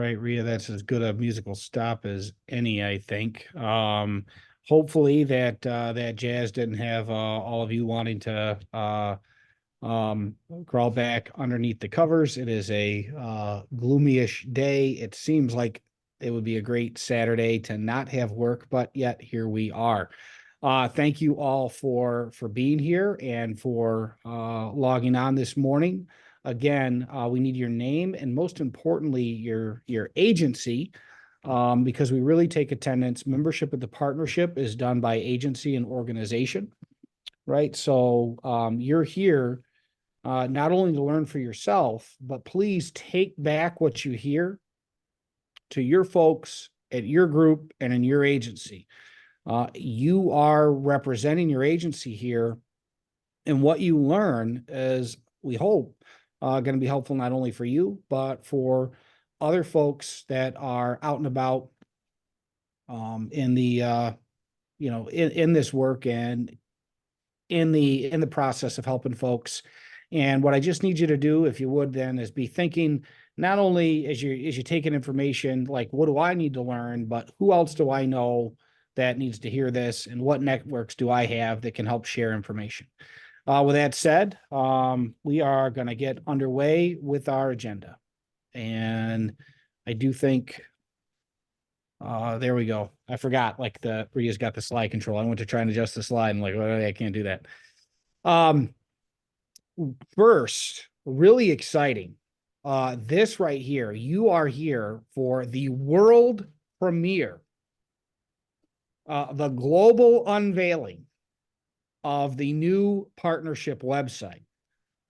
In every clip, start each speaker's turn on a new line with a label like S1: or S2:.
S1: right, Rhea, that's as good a musical stop as any, I think. Hopefully that jazz didn't have all of you wanting to crawl back underneath the covers. It is a gloomy-ish day. It seems like it would be a great Saturday to not have work, but yet here we are. Thank you all for being here and for logging on this morning. Again, we need your name and most importantly, your agency, because we really take attendance. Membership of the partnership is done by agency and organization, right? So you're here not only to learn for yourself, but please take back what you hear to your folks at your group and in your agency. You are representing your agency here, and what you learn is, we hope, going to be helpful not only for you, but for other folks that are out and about in the in this work and in the process of helping folks. And what I just need you to do, if you would, then, is be thinking not only as you take in information, like, what do I need to learn, but who else do I know that needs to hear this, and what networks do I have that can help share information? With that said, we are going to get underway with our agenda. And I do think, there we go. I forgot, like, Rhea's got the slide control. I went to try and adjust the slide and like, oh, I can't do that. First, really exciting. This right here, you are here for the world premiere, the global unveiling of the new partnership website.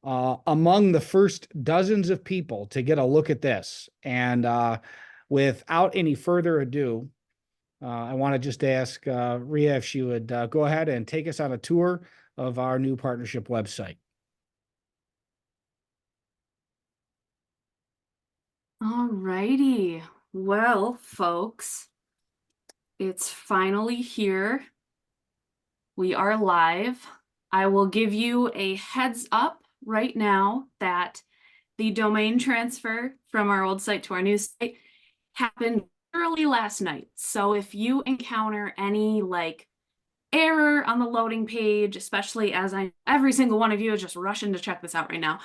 S1: Among the first dozens of people to get a look at this. And without any further ado, I want to just ask Rhea if she would go ahead and take us on a tour of our new partnership website.
S2: All righty. Well, folks, it's finally here. We are live. I will give you a heads up right now that the domain transfer from our old site to our new site happened early last night. So if you encounter any error on the loading page, especially as every single one of you is just rushing to check this out right now,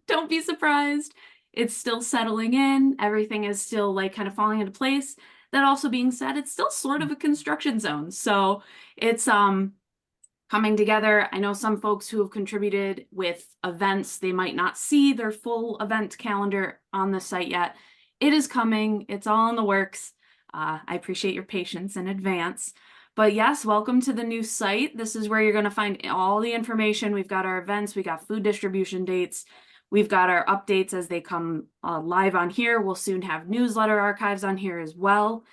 S2: don't be surprised. It's still settling in. Everything is still kind of falling into place. That also being said, it's still sort of a construction zone. So it's coming together. I know some folks who have contributed with events, they might not see their full event calendar on the site yet. It is coming. It's all in the works. I appreciate your patience in advance. But yes, welcome to the new site. This is where you're going to find all the information. We've got our events. We got food distribution dates. We've got our updates as they come live on here. We'll soon have newsletter archives on here as well.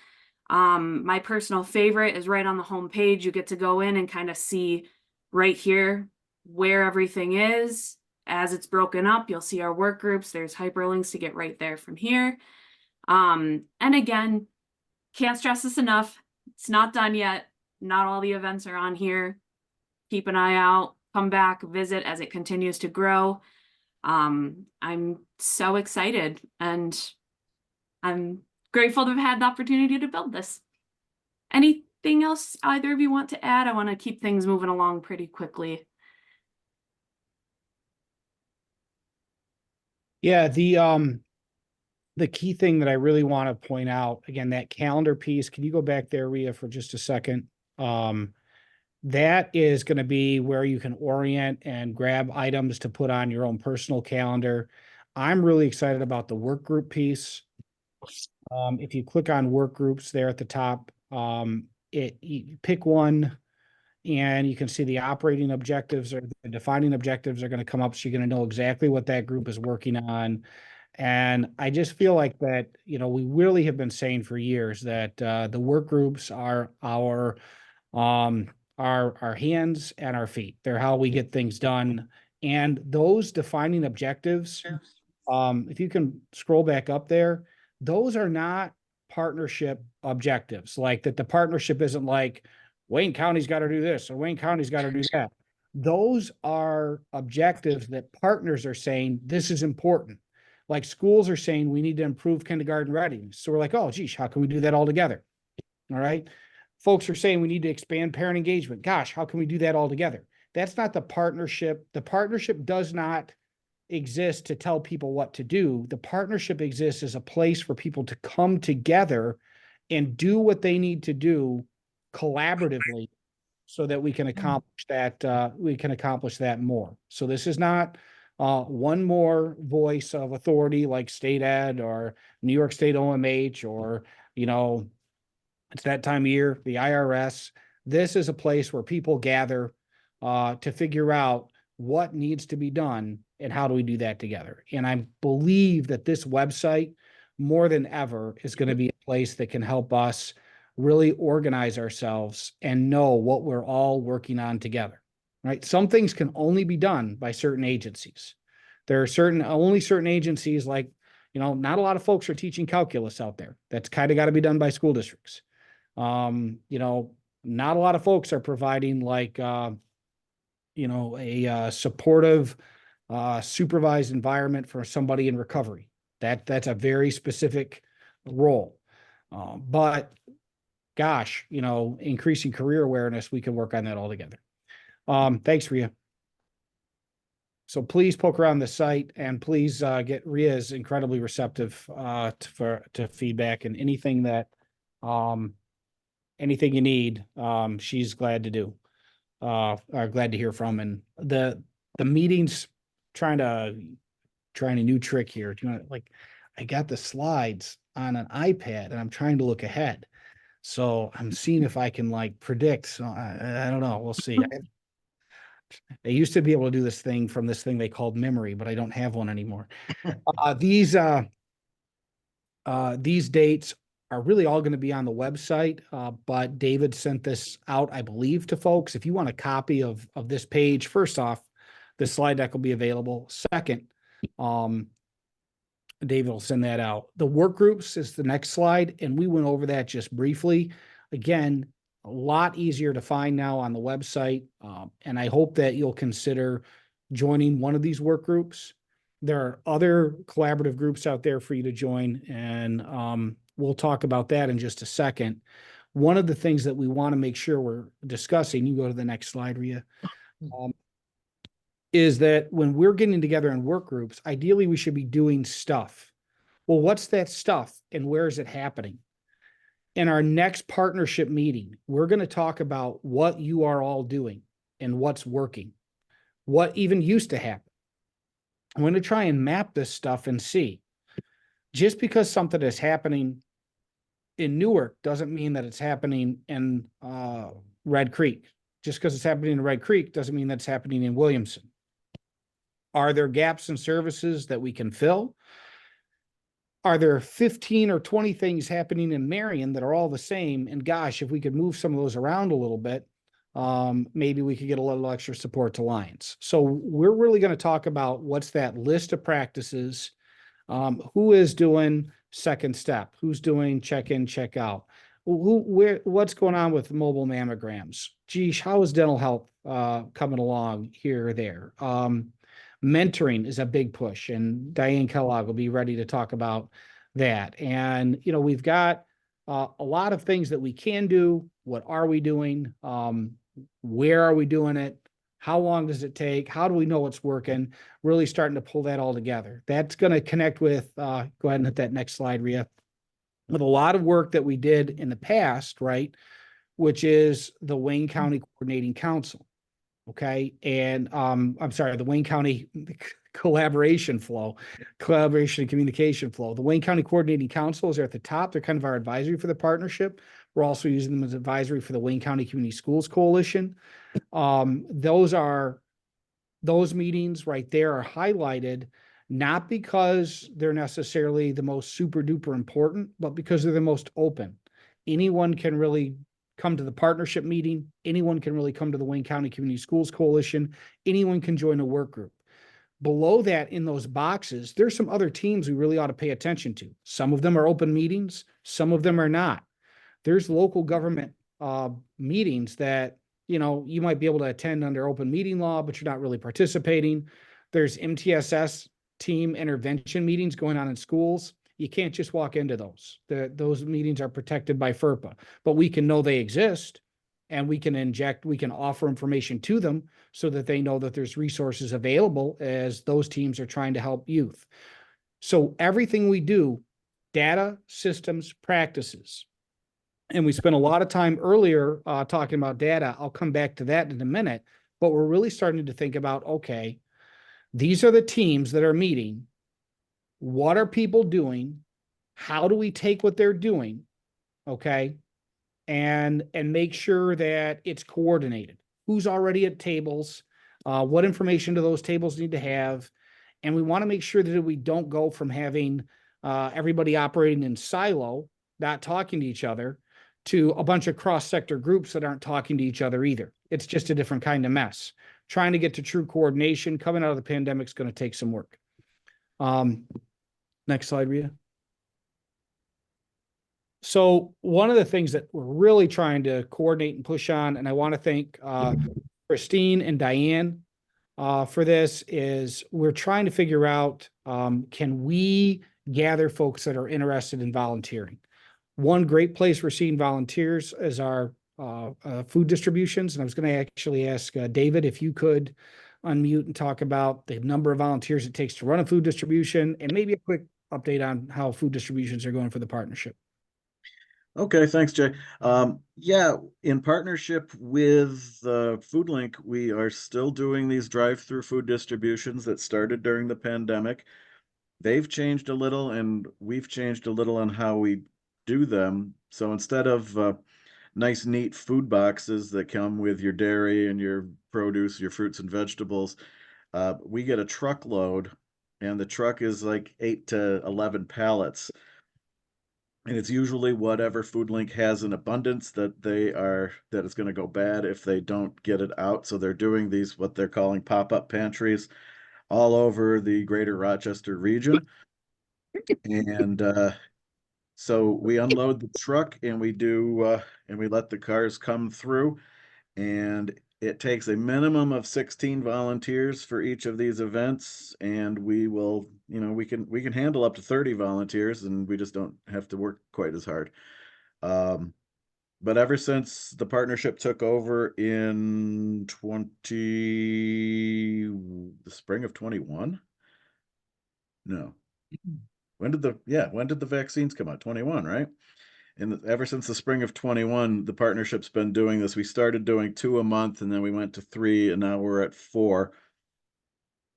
S2: My personal favorite is right on the home page. You get to go in and kind of see right here where everything is. As it's broken up, you'll see our work groups. There's hyperlinks to get right there from here. And again, can't stress this enough. It's not done yet. Not all the events are on here. Keep an eye out. Come back, visit as it continues to grow. I'm so excited, and I'm grateful to have had the opportunity to build this. Anything else either of you want to add? I want to keep things moving along pretty quickly.
S1: Yeah, the key thing that I really want to point out, again, that calendar piece, can you go back there, Rhea, for just a second? That is going to be where you can orient and grab items to put on your own personal calendar. I'm really excited about the work group piece. If you click on work groups there at the top, you pick one, and you can see the operating objectives or the defining objectives are going to come up. So you're going to know exactly what that group is working on. And I just feel like that, we really have been saying for years that the work groups are our hands and our feet. They're how we get things done. And those defining objectives, if you can scroll back up there, those are not partnership objectives. Like that, the partnership isn't like Wayne County's got to do this or Wayne County's got to do that. Those are objectives that partners are saying this is important. Like schools are saying we need to improve kindergarten readiness. So we're like, oh, geez, how can we do that all together? All right. Folks are saying we need to expand parent engagement. Gosh, how can we do that all together? That's not the partnership. The partnership does not exist to tell people what to do. The partnership exists as a place for people to come together and do what they need to do collaboratively so that we can accomplish that more. So this is not one more voice of authority like state ed or New York State OMH or, it's that time of year, the IRS. This is a place where people gather to figure out what needs to be done and how do we do that together. And I believe that this website, more than ever, is going to be a place that can help us really organize ourselves and know what we're all working on together, right? Some things can only be done by certain agencies. There are only certain agencies like, not a lot of folks are teaching calculus out there. That's kind of got to be done by school districts. Not a lot of folks are providing like, a supportive, supervised environment for somebody in recovery. That's a very specific role. But gosh, increasing career awareness, we can work on that all together. Thanks, Ria. So please poke around the site and please get Ria is incredibly receptive to feedback and anything you need. She's glad to do. Are glad to hear from. And the meetings, trying a new trick here. Do you want I got the slides on an iPad and I'm trying to look ahead. So I'm seeing if I can predict. So I don't know. We'll see. I used to be able to do this thing from this thing they called memory, but I don't have one anymore. These dates are really all going to be on the website, but David sent this out, I believe, to folks. If you want a copy of this page, first off, the slide deck will be available. Second, David will send that out. The work groups is the next slide, and we went over that just briefly. Again, a lot easier to find now on the website, and I hope that you'll consider joining one of these work groups. There are other collaborative groups out there for you to join, and we'll talk about that in just a second. One of the things that we want to make sure we're discussing, you go to the next slide, Ria, is that when we're getting together in work groups, ideally we should be doing stuff. Well, what's that stuff and where is it happening? In our next partnership meeting, we're going to talk about what you are all doing and what's working, what even used to happen. I'm going to try and map this stuff and see. Just because something is happening in Newark doesn't mean that it's happening in Red Creek. Just because it's happening in Red Creek doesn't mean that's happening in Williamson. Are there gaps in services that we can fill? Are there 15 or 20 things happening in Marion that are all the same? And gosh, if we could move some of those around a little bit, maybe we could get a little extra support to Lions. So we're really going to talk about what's that list of practices, who is doing second step, who's doing check-in, check-out, what's going on with mobile mammograms? Geez, how is dental health coming along here or there? Mentoring is a big push, and Diane Kellogg will be ready to talk about that. And, we've got a lot of things that we can do. What are we doing? Where are we doing it? How long does it take? How do we know what's working? Really starting to pull that all together. That's going to connect with, go ahead and hit that next slide, Ria, with a lot of work that we did in the past, right? Which is the Wayne County Coordinating Council. Okay. And I'm sorry, the Wayne County collaboration and communication flow. The Wayne County Coordinating Council is there at the top. They're kind of our advisory for the partnership. We're also using them as advisory for the Wayne County Community Schools Coalition. Those meetings right there are highlighted, not because they're necessarily the most super duper important, but because they're the most open. Anyone can really come to the partnership meeting. Anyone can really come to the Wayne County Community Schools Coalition. Anyone can join a work group. Below that, in those boxes, there's some other teams we really ought to pay attention to. Some of them are open meetings. Some of them are not. There's local government meetings that, you might be able to attend under open meeting law, but you're not really participating. There's MTSS team intervention meetings going on in schools, you can't just walk into those. Those meetings are protected by FERPA, but we can know they exist and we can offer information to them so that they know that there's resources available as those teams are trying to help youth. So everything we do, data, systems, practices. And we spent a lot of time earlier talking about data. I'll come back to that in a minute, but we're really starting to think about, okay, these are the teams that are meeting. What are people doing? How do we take what they're doing? Okay. And make sure that it's coordinated. Who's already at tables? What information do those tables need to have? And we want to make sure that we don't go from having everybody operating in silo, not talking to each other, to a bunch of cross-sector groups that aren't talking to each other either. It's just a different kind of mess. Trying to get to true coordination coming out of the pandemic is going to take some work. Next slide, Rita. So one of the things that we're really trying to coordinate and push on, and I want to thank Christine and Diane for this, is we're trying to figure out, can we gather folks that are interested in volunteering? One great place we're seeing volunteers is our food distributions. And I was going to actually ask David if you could unmute and talk about the number of volunteers it takes to run a food distribution, and maybe a quick update on how food distributions are going for the partnership.
S3: Okay, thanks, Jay. Yeah, in partnership with FoodLink, we are still doing these drive-through food distributions that started during the pandemic. They've changed a little, and we've changed a little on how we do them. So instead of nice, neat food boxes that come with your dairy and your produce, your fruits and vegetables, we get a truckload, and the truck is like 8 to 11 pallets. And it's usually whatever FoodLink has in abundance that it's going to go bad if they don't get it out. So they're doing these, what they're calling pop-up pantries, all over the greater Rochester region. And so we unload the truck, and we let the cars come through, and it takes a minimum of 16 volunteers for each of these events, and we will, we can handle up to 30 volunteers, and we just don't have to work quite as hard. But ever since the partnership took over in the spring of 21? No. When did the vaccines come out? 21, right? And ever since the spring of 21, the partnership's been doing this. We started doing 2 a month, and then we went to 3, and now we're at 4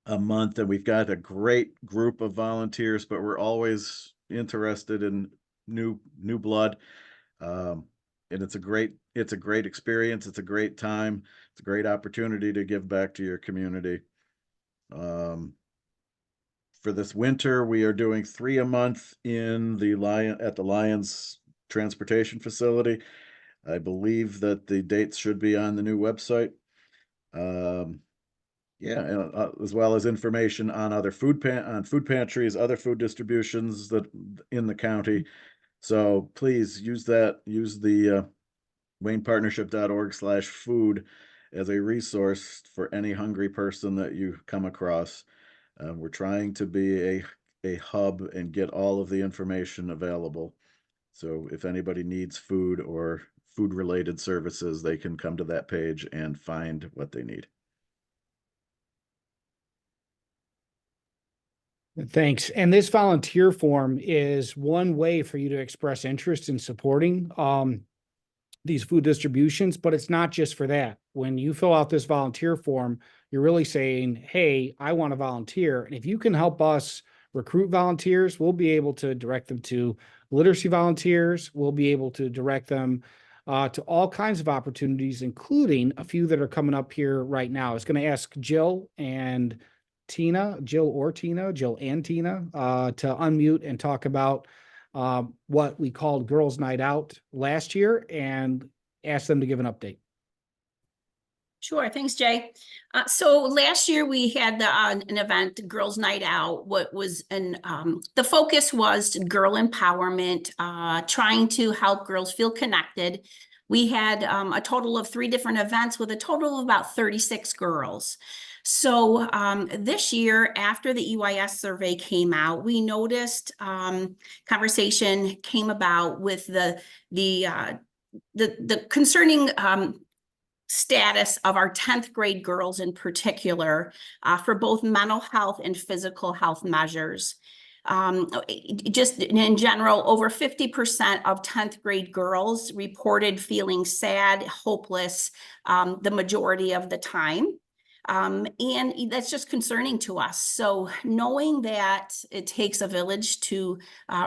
S3: a month. And we've got a great group of volunteers, but we're always interested in new blood. And it's a great experience. It's a great time. It's a great opportunity to give back to your community. For this winter, we are doing 3 a month at the Lions transportation facility. I believe that the dates should be on the new website. As well as information on other food pantries, other food distributions that in the county. So please use the waynepartnership.org/food as a resource for any hungry person that you come across. We're trying to be a hub and get all of the information available. So if anybody needs food or food-related services, they can come to that page and find what they need.
S1: Thanks. And this volunteer form is one way for you to express interest in supporting these food distributions, but it's not just for that. When you fill out this volunteer form, you're really saying, hey, I want to volunteer. And if you can help us recruit volunteers, we'll be able to direct them to literacy volunteers. We'll be able to direct them to all kinds of opportunities, including a few that are coming up here right now. I was going to ask Jill and Tina to unmute and talk about what we called Girls Night Out last year, and ask them to give an update.
S4: Sure. Thanks, Jay. So last year we had an event, Girls Night Out. The focus was girl empowerment, trying to help girls feel connected. We had a total of 3 different events with a total of about 36 girls. So this year, after the EYS survey came out, we noticed conversation came about with the concerning status of our 10th grade girls in particular for both mental health and physical health measures. Just in general, over 50% of 10th grade girls reported feeling sad, hopeless, the majority of the time. And that's just concerning to us. So knowing that it takes a village to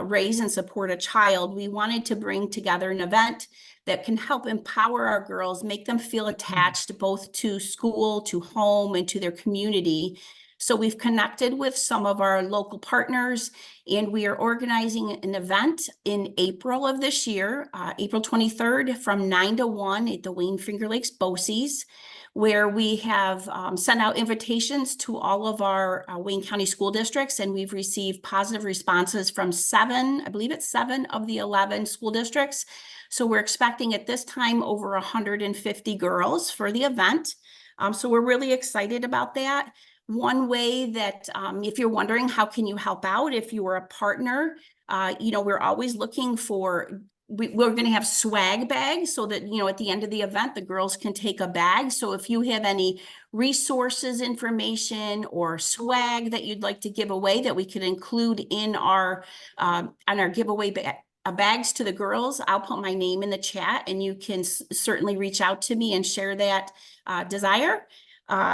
S4: raise and support a child, we wanted to bring together an event that can help empower our girls, make them feel attached both to school, to home, and to their community. So we've connected with some of our local partners, and we are organizing an event in April of this year, April 23rd, from 9 to 1 at the Wayne Finger Lakes BOCES, where we have sent out invitations to all of our Wayne County school districts, and we've received positive responses from 7, I believe it's 7 of the 11 school districts. So we're expecting at this time over 150 girls for the event. So we're really excited about that. One way that, if you're wondering how can you help out, if you are a partner, we're always looking for, we're going to have swag bags so that, at the end of the event, the girls can take a bag. So if you have any resources, information, or swag that you'd like to give away that we could include in our, on our giveaway bags to the girls, I'll put my name in the chat, and you can certainly reach out to me and share that desire.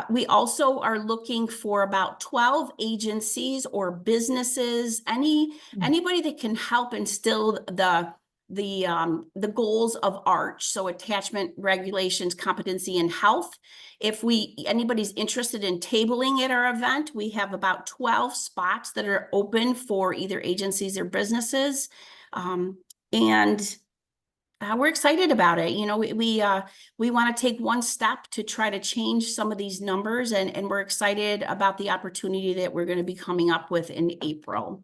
S4: We also are looking for about 12 agencies or businesses, anybody that can help instill the goals of ARCH, so attachment, regulations, competency, and health. If anybody's interested in tabling at our event, we have about 12 spots that are open for either agencies or businesses. And we're excited about it. We want to take one step to try to change some of these numbers, and we're excited about the opportunity that we're going to be coming up with in April.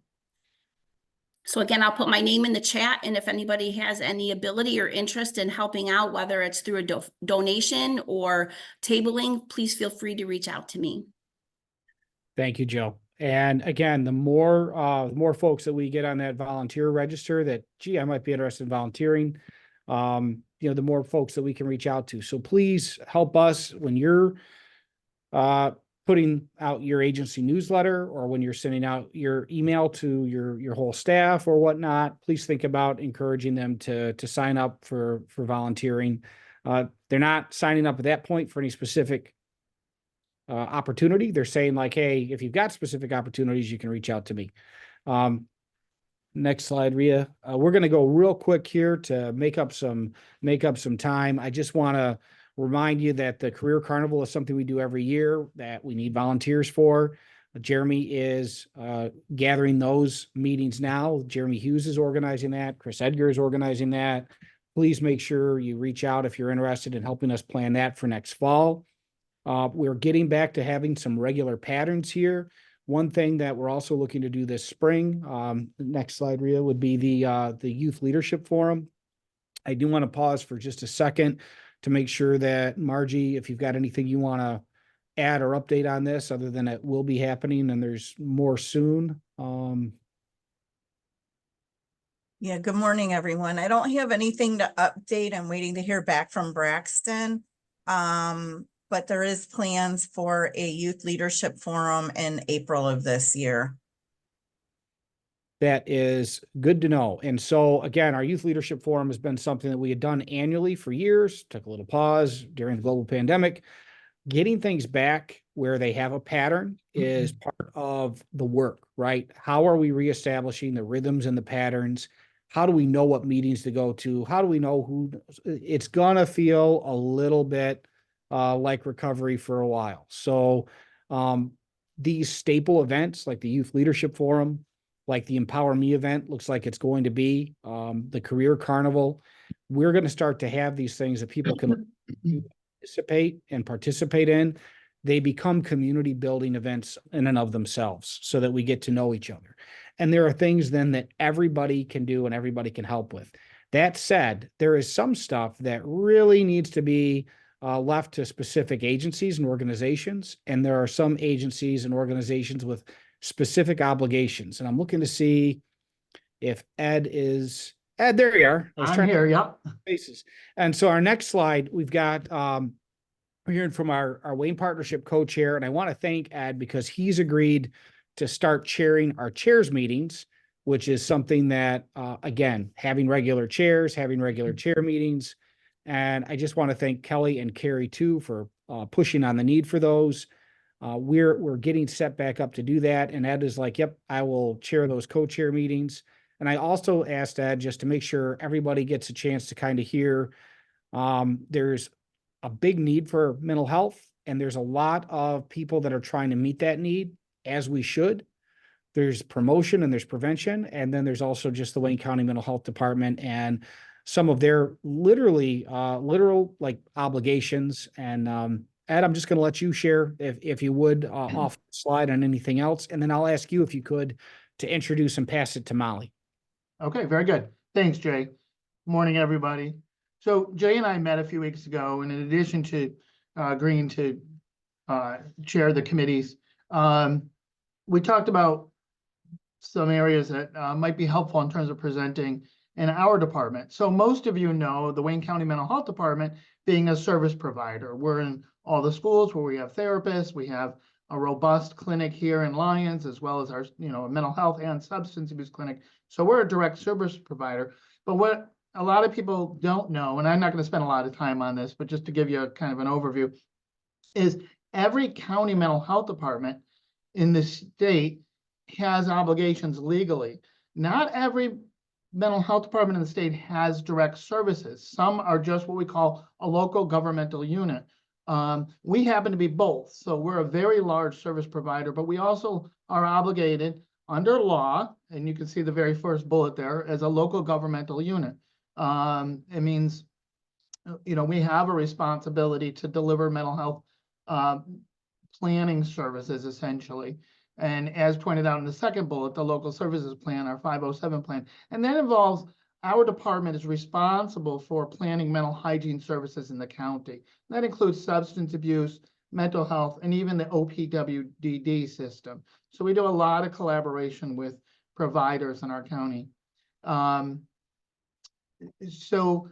S4: So again, I'll put my name in the chat, and if anybody has any ability or interest in helping out, whether it's through a donation or tabling, please feel free to reach out to me.
S1: Thank you, Jill. And again, the more folks that we get on that volunteer register that, gee, I might be interested in volunteering, the more folks that we can reach out to. So please help us when you're putting out your agency newsletter, or when you're sending out your email to your whole staff or whatnot. Please think about encouraging them to sign up for volunteering. They're not signing up at that point for any specific opportunity. They're saying like, hey, if you've got specific opportunities, you can reach out to me. Next slide, Rhea. We're going to go real quick here to make up some time. I just want to remind you that the Career Carnival is something we do every year that we need volunteers for. Jeremy is gathering those meetings now. Jeremy Hughes is organizing that. Chris Edgar is organizing that. Please make sure you reach out if you're interested in helping us plan that for next fall. We're getting back to having some regular patterns here. One thing that we're also looking to do this spring, next slide, Rhea, would be the Youth Leadership Forum. I do want to pause for just a second to make sure that, Margie, if you've got anything you want to add or update on this, other than it will be happening and there's more soon.
S5: Yeah, good morning, everyone. I don't have anything to update. I'm waiting to hear back from Braxton. But there is plans for a youth leadership forum in April of this year.
S1: That is good to know. And so again, our Youth Leadership Forum has been something that we had done annually for years, took a little pause during the global pandemic. Getting things back where they have a pattern is part of the work, right? How are we reestablishing the rhythms and the patterns? How do we know what meetings to go to? How do we know who? It's going to feel a little bit like recovery for a while. So these staple events like the Youth Leadership Forum, like the Empower Me event, looks like it's going to be the Career Carnival. We're going to start to have these things that people can participate in. They become community building events in and of themselves so that we get to know each other. And there are things then that everybody can do and everybody can help with. That said, there is some stuff that really needs to be left to specific agencies and organizations. And there are some agencies and organizations with specific obligations. And I'm looking to see if Ed, there you are.
S6: I'm here, yep.
S1: Faces. And so our next slide, we've got, we're hearing from our Wayne Partnership co-chair, and I want to thank Ed because he's agreed to start chairing our chairs meetings, which is something that, again, having regular chairs, having regular chair meetings. And I just want to thank Kelly and Carrie too for pushing on the need for those. We're getting set back up to do that. And Ed is like, yep, I will chair those co-chair meetings. And I also asked Ed just to make sure everybody gets a chance to kind of hear, there's a big need for mental health, and there's a lot of people that are trying to meet that need, as we should. There's promotion and there's prevention, and then there's also just the Wayne County Mental Health Department and some of their literal like obligations. And Ed, I'm just going to let you share if you would off the slide on anything else, and then I'll ask you if you could to introduce and pass it to Molly.
S6: Okay, very good. Thanks, Jay. Morning, everybody. So Jay and I met a few weeks ago, and in addition to agreeing to chair the committees, we talked about some areas that might be helpful in terms of presenting in our department. So most of you know the Wayne County Mental Health Department being a service provider. We're in all the schools where we have therapists. We have a robust clinic here in Lyons, as well as our, mental health and substance abuse clinic. So we're a direct service provider. But what a lot of people don't know, and I'm not going to spend a lot of time on this, but just to give you a kind of an overview, is every county mental health department in the state has obligations legally. Not every mental health department in the state has direct services. Some are just what we call a local governmental unit. We happen to be both. So we're a very large service provider, but we also are obligated under law, and you can see the very first bullet there, as a local governmental unit. It means, we have a responsibility to deliver mental health planning services, essentially. And as pointed out in the second bullet, the local services plan, our 507 plan, and that involves our department is responsible for planning mental hygiene services in the county. That includes substance abuse, mental health, and even the OPWDD system. So we do a lot of collaboration with providers in our county. So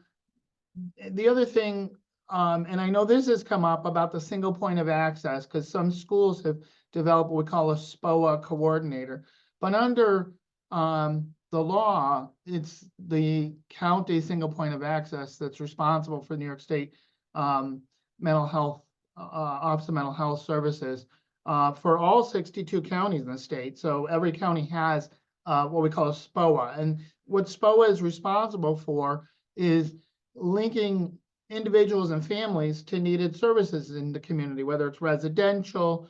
S6: the other thing, and I know this has come up about the single point of access, because some schools have developed what we call a SPOA coordinator. But under the law, it's the county single point of access that's responsible for New York State mental health, Office of Mental Health Services for all 62 counties in the state. So every county has what we call a SPOA. And what SPOA is responsible for is linking individuals and families to needed services in the community, whether it's residential,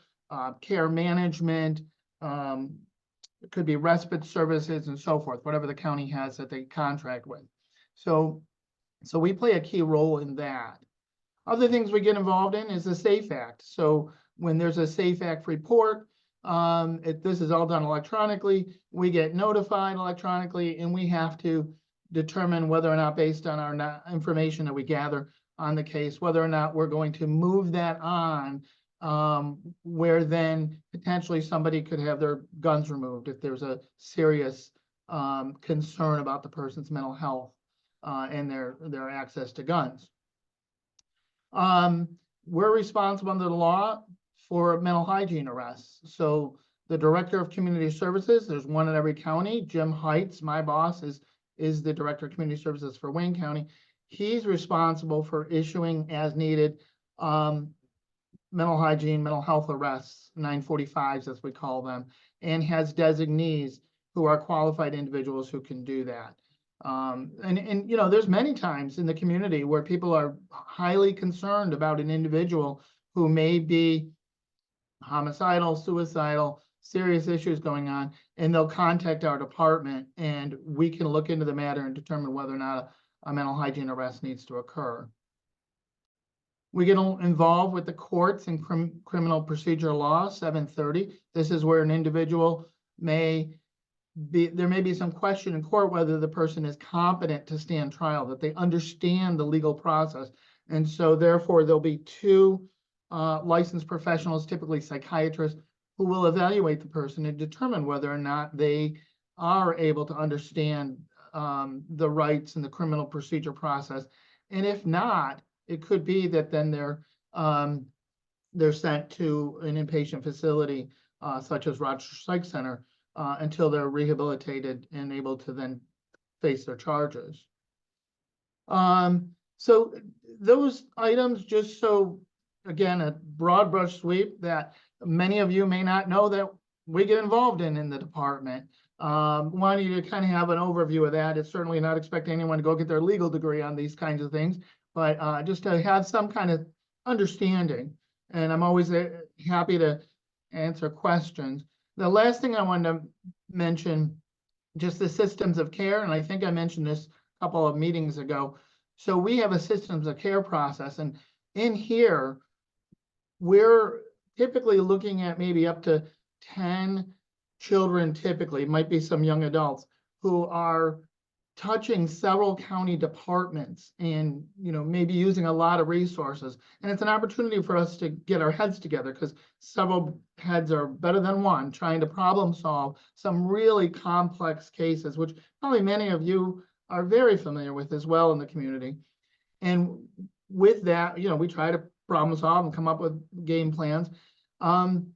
S6: care management, it could be respite services and so forth, whatever the county has that they contract with. So we play a key role in that. Other things we get involved in is the SAFE Act. So when there's a SAFE Act report, this is all done electronically. We get notified electronically, and we have to determine whether or not, based on our information that we gather on the case, whether or not we're going to move that on, where then potentially somebody could have their guns removed if there's a serious concern about the person's mental health and their access to guns. We're responsible under the law for mental hygiene arrests. So the Director of Community Services, there's one in every county. Jim Heights, my boss, is the Director of Community Services for Wayne County. He's responsible for issuing, as needed, mental hygiene, mental health arrests, 945s as we call them, and has designees who are qualified individuals who can do that. And there's many times in the community where people are highly concerned about an individual who may be homicidal, suicidal, serious issues going on, and they'll contact our department, and we can look into the matter and determine whether or not a mental hygiene arrest needs to occur. We get involved with the courts and criminal procedure law, 730. This is where an individual there may be some question in court whether the person is competent to stand trial, that they understand the legal process. And so therefore, there'll be two licensed professionals, typically psychiatrists, who will evaluate the person and determine whether or not they are able to understand the rights and the criminal procedure process. And if not, it could be that then they're sent to an inpatient facility such as Rochester Psych Center until they're rehabilitated and able to then face their charges. So those items, just so, again, a broad brush sweep that many of you may not know that we get involved in the department. Wanted you to kind of have an overview of that. It's certainly not expecting anyone to go get their legal degree on these kinds of things, but just to have some kind of understanding. And I'm always happy to answer questions. The last thing I wanted to mention, just the systems of care, and I think I mentioned this a couple of meetings ago. So we have a systems of care process, and in here, we're typically looking at maybe up to 10 children, typically, might be some young adults, who are touching several county departments and, you know, maybe using a lot of resources. And it's an opportunity for us to get our heads together, because several heads are better than one, trying to problem solve some really complex cases, which probably many of you are very familiar with as well in the community. And with that, you know, we try to problem solve and come up with game plans. And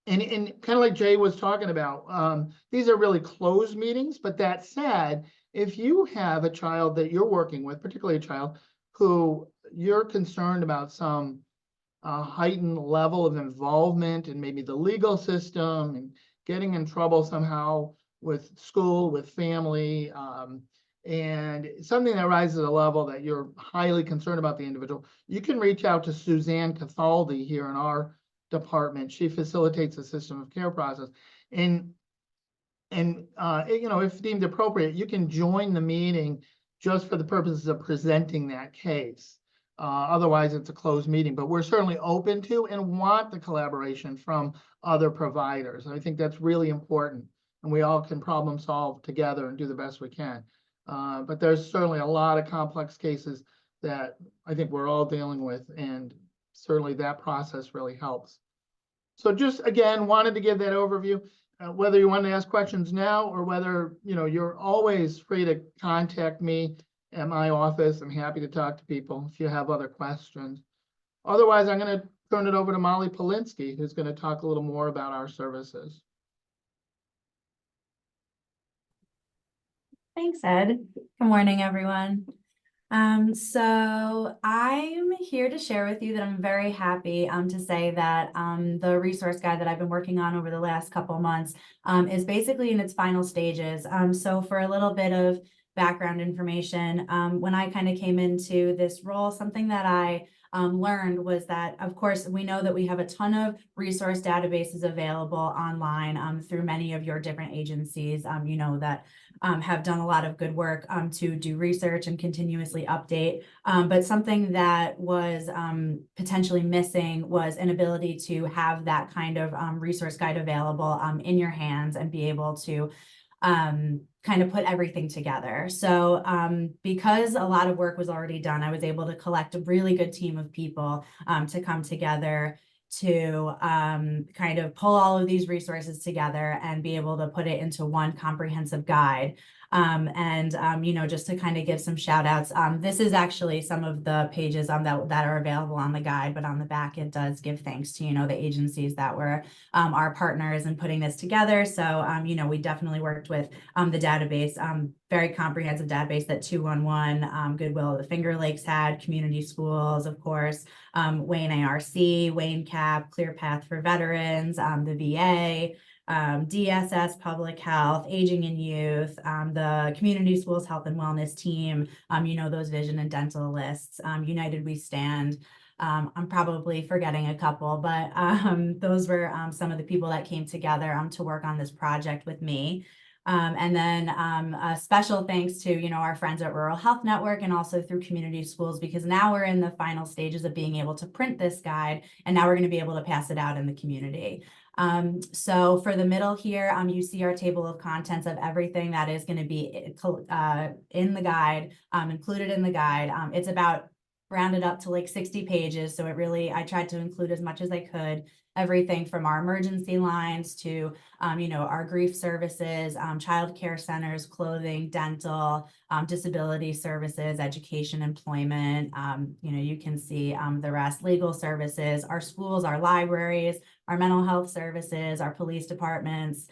S6: kind of like Jay was talking about, these are really closed meetings, but that said, if you have a child that you're working with, particularly a child who you're concerned about some heightened level of involvement in maybe the legal system and getting in trouble somehow with school, with family, and something that rises to a level that you're highly concerned about the individual, you can reach out to Suzanne Cathaldi here in our department. She facilitates the system of care process. And you know, if deemed appropriate, you can join the meeting just for the purposes of presenting that case. Otherwise, it's a closed meeting, but we're certainly open to and want the collaboration from other providers. I think that's really important, and we all can problem solve together and do the best we can. But there's certainly a lot of complex cases that I think we're all dealing with, and certainly that process really helps. So just, again, wanted to give that overview. Whether you want to ask questions now or whether, you know, you're always free to contact me at my office. I'm happy to talk to people if you have other questions. Otherwise, I'm going to turn it over to Molly Polinsky, who's going to talk a little more about our services.
S7: Thanks, Ed. Good morning, everyone. So I'm here to share with you that I'm very happy to say that the resource guide that I've been working on over the last couple months is basically in its final stages. So for a little bit of background information, when I kind of came into this role, something that I learned was that, of course, we know that we have a ton of resource databases available online through many of your different agencies, you know, that have done a lot of good work to do research and continuously update. But something that was potentially missing was an ability to have that kind of resource guide available in your hands and be able to kind of put everything together. So because a lot of work was already done, I was able to collect a really good team of people to come together to kind of pull all of these resources together and be able to put it into one comprehensive guide. You know, just to kind of give some shout outs, this is actually some of the pages that are available on the guide, but on the back, it does give thanks to, you know, the agencies that were our partners in putting this together. So, you know, we definitely worked with the database, very comprehensive database that 211, Goodwill of the Finger Lakes had, community schools, of course, Wayne ARC, Wayne CAP, Clear Path for Veterans, the VA, DSS, Public Health, Aging and Youth, the Community Schools Health and Wellness Team, you know, those vision and dental lists, United We Stand. I'm probably forgetting a couple, but those were some of the people that came together to work on this project with me. And then a special thanks to, you know, our friends at Rural Health Network and also through Community Schools, because now we're in the final stages of being able to print this guide, and now we're going to be able to pass it out in the community. So for the middle here, you see our table of contents of everything that is going to be in the guide, included in the guide. It's about rounded up to like 60 pages. So it really, I tried to include as much as I could, everything from our emergency lines to, you know, our grief services, child care centers, clothing, dental, disability services, education, employment. You know, you can see the rest, legal services, our schools, our libraries, our mental health services, our police departments,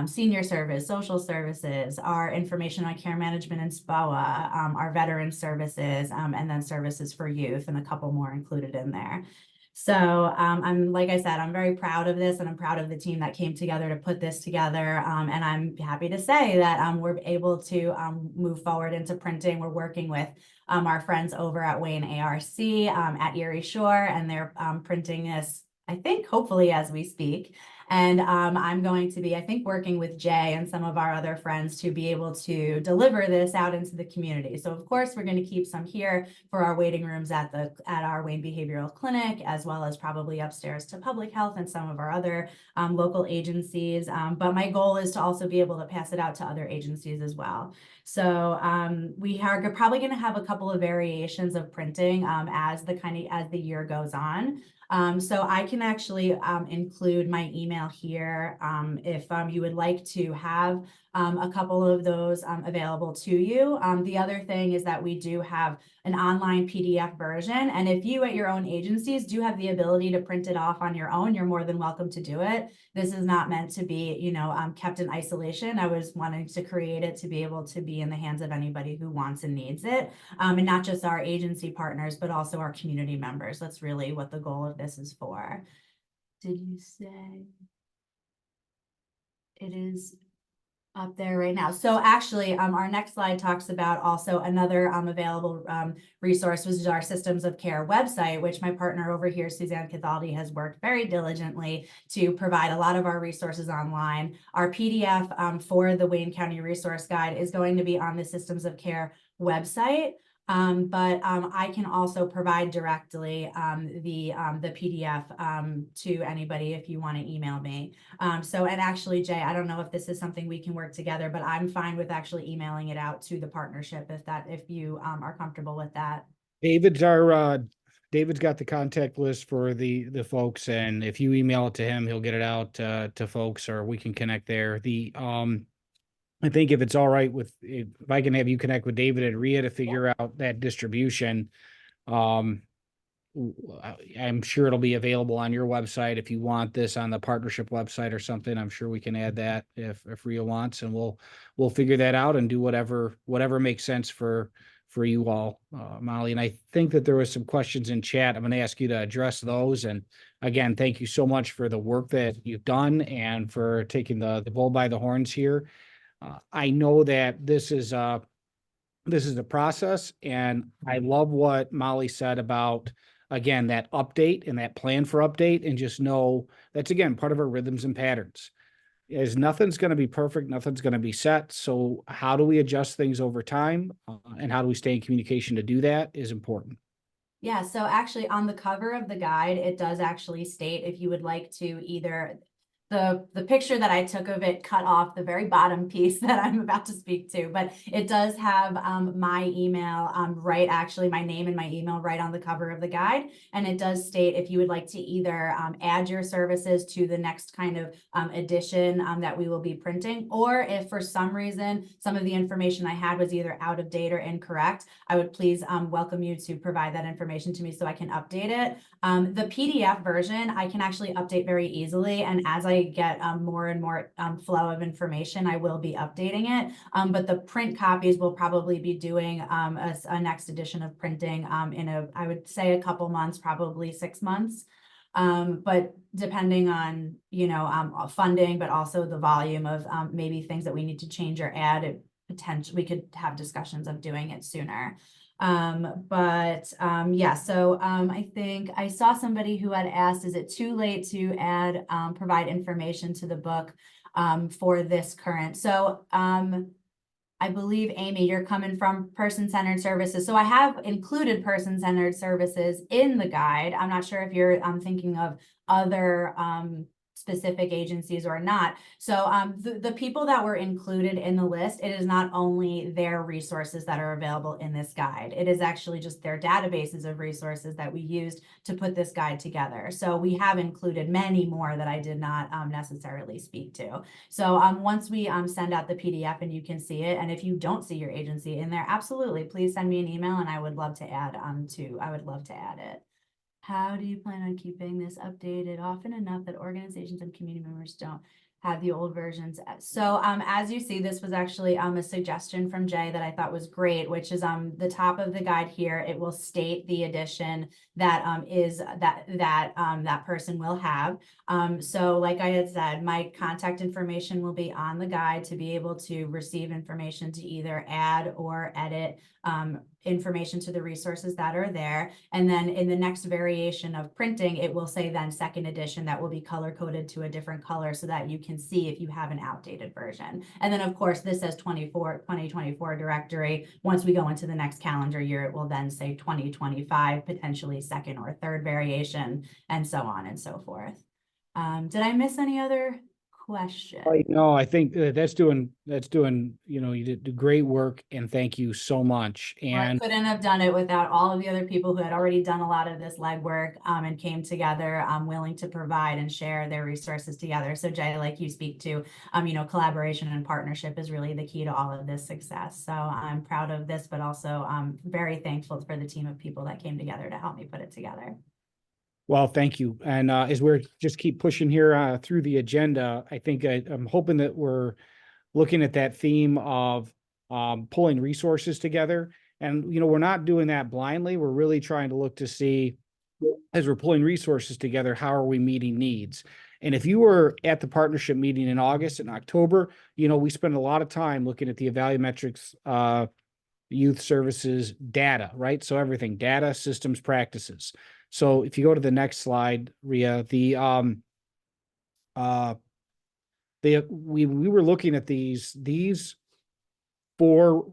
S7: senior service, social services, our information on care management and SPOA, our veteran services, and then services for youth, and a couple more included in there. So I'm, like I said, I'm very proud of this, and I'm proud of the team that came together to put this together. And I'm happy to say that we're able to move forward into printing. We're working with our friends over at Wayne ARC at Erie Shore, and they're printing this, I think, hopefully as we speak. And I'm going to be, I think, working with Jay and some of our other friends to be able to deliver this out into the community. So of course, we're going to keep some here for our waiting rooms at our Wayne Behavioral Clinic, as well as probably upstairs to Public Health and some of our other local agencies. But my goal is to also be able to pass it out to other agencies as well. So we are probably going to have a couple of variations of printing as the year goes on. So I can actually include my email here if you would like to have a couple of those available to you. The other thing is that we do have an online PDF version, and if you at your own agencies do have the ability to print it off on your own, you're more than welcome to do it. This is not meant to be, you know, kept in isolation. I was wanting to create it to be able to be in the hands of anybody who wants and needs it, and not just our agency partners, but also our community members. That's really what the goal of this is for. Did you say it is up there right now? So actually, our next slide talks about also another available resource, which is our Systems of Care website, which my partner over here, Suzanne Cathaldi, has worked very diligently to provide a lot of our resources online. Our PDF for the Wayne County Resource Guide is going to be on the Systems of Care website. But I can also provide directly the PDF to anybody if you want to email me. So, and actually, Jay, I don't know if this is something we can work together, but I'm fine with actually emailing it out to the partnership if you are comfortable with that.
S1: David's got the contact list for the folks, and if you email it to him, he'll get it out to folks, or we can connect there. I think if it's all right if I can have you connect with David and Rhea to figure out that distribution, I'm sure it'll be available on your website. If you want this on the partnership website or something, I'm sure we can add that if Rhea wants, and we'll figure that out and do whatever makes sense for you all, Molly. And I think that there was some questions in chat. I'm going to ask you to address those. And again, thank you so much for the work that you've done and for taking the bull by the horns here. I know that this is a process, and I love what Molly said about, again, that update and that plan for update, and just know that's, again, part of our rhythms and patterns. Is nothing's going to be perfect, nothing's going to be set. So how do we adjust things over time, and how do we stay in communication to do that is important.
S7: Yeah, so actually on the cover of the guide, it does actually state if you would like to either the picture that I took of it cut off the very bottom piece that I'm about to speak to, but it does have my email actually my name and my email right on the cover of the guide. And it does state if you would like to either add your services to the next kind of edition that we will be printing, or if for some reason some of the information I had was either out of date or incorrect, I would please welcome you to provide that information to me so I can update it. The PDF version I can actually update very easily, and as I get more and more flow of information, I will be updating it. But the print copies will probably be doing a next edition of printing I would say a couple months, probably 6 months. But depending on, funding, but also the volume of maybe things that we need to change or add, we could have discussions of doing it sooner. Yeah, so I think I saw somebody who had asked, is it too late to add, provide information to the book for this current? So I believe, Amy, you're coming from person-centered services. So I have included person-centered services in the guide. I'm not sure if you're thinking of other specific agencies or not. So the people that were included in the list, it is not only their resources that are available in this guide. It is actually just their databases of resources that we used to put this guide together. So we have included many more that I did not necessarily speak to. So once we send out the PDF and you can see it, and if you don't see your agency in there, absolutely, please send me an email and I would love to add it. How do you plan on keeping this updated often enough that organizations and community members don't have the old versions? So as you see, this was actually a suggestion from Jay that I thought was great, which is the top of the guide here. It will state the edition that that person will have. So like I had said, my contact information will be on the guide to be able to receive information to either add or edit information to the resources that are there. And then in the next variation of printing, it will say then second edition that will be color coded to a different color so that you can see if you have an outdated version. And then of course, this says 2024 directory. Once we go into the next calendar year, it will then say 2025, potentially second or third variation, and so on and so forth. Did I miss any other question?
S1: No, I think that's doing, you did great work and thank you so much.
S7: Well, I
S1: And
S7: couldn't have done it without all of the other people who had already done a lot of this legwork and came together willing to provide and share their resources together. So Jay, like you speak to, collaboration and partnership is really the key to all of this success. So I'm proud of this, but also very thankful for the team of people that came together to help me put it together.
S1: well, thank you. And as we're just keep pushing here through the agenda, I think I'm hoping that we're looking at that theme of pulling resources together. And, we're not doing that blindly. We're really trying to look to see, as we're pulling resources together, how are we meeting needs? And if you were at the partnership meeting in August and October, we spent a lot of time looking at the Evalumetrics youth services data, right? So everything, data, systems, practices. So if you go to the next slide, Ria, we were looking at these 4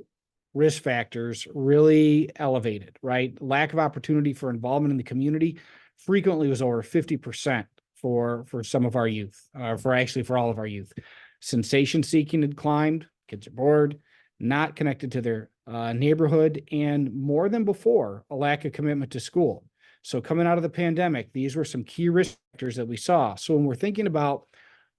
S1: risk factors really elevated, right? Lack of opportunity for involvement in the community frequently was over 50% for some of our youth, for all of our youth. Sensation seeking had climbed, kids are bored, not connected to their neighborhood, and more than before, a lack of commitment to school. So coming out of the pandemic, these were some key risk factors that we saw. So when we're thinking about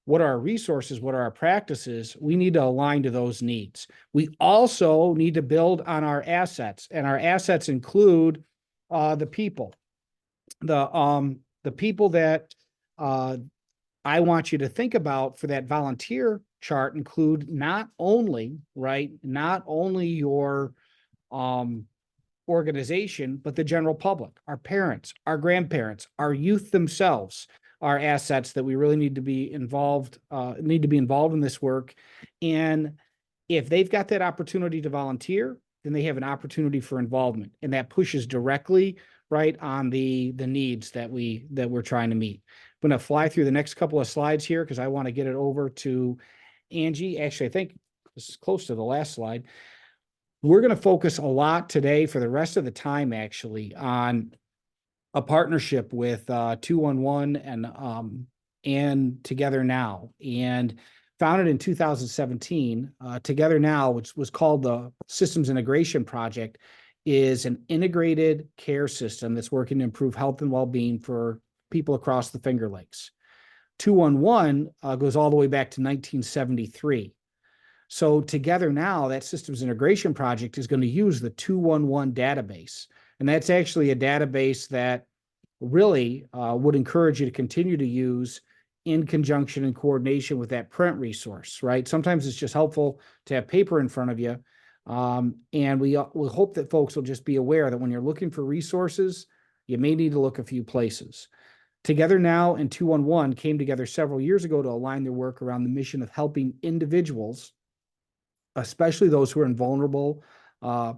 S1: what are our resources, what are our practices, we need to align to those needs. We also need to build on our assets, and our assets include the people. The people that I want you to think about for that volunteer chart include not only your organization, but the general public, our parents, our grandparents, our youth themselves are assets that we really need to be involved in this work. And if they've got that opportunity to volunteer, then they have an opportunity for involvement. And that pushes directly right on the needs that we're trying to meet. I'm going to fly through the next couple of slides here because I want to get it over to Angie. Actually, I think this is close to the last slide. We're going to focus a lot today for the rest of the time, actually, on a partnership with 211 and Together Now. And founded in 2017, Together Now, which was called the Systems Integration Project, is an integrated care system that's working to improve health and well-being for people across the Finger Lakes. 211 goes all the way back to 1973. So Together Now, that systems integration project is going to use the 211 database. And that's actually a database that really would encourage you to continue to use in conjunction and coordination with that print resource, right? Sometimes it's just helpful to have paper in front of you. And we hope that folks will just be aware that when you're looking for resources, you may need to look a few places. Together Now and 211 came together several years ago to align their work around the mission of helping individuals, especially those who are in vulnerable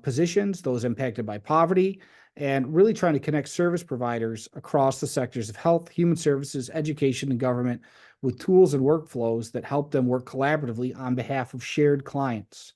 S1: positions, those impacted by poverty, and really trying to connect service providers across the sectors of health, human services, education, and government with tools and workflows that help them work collaboratively on behalf of shared clients.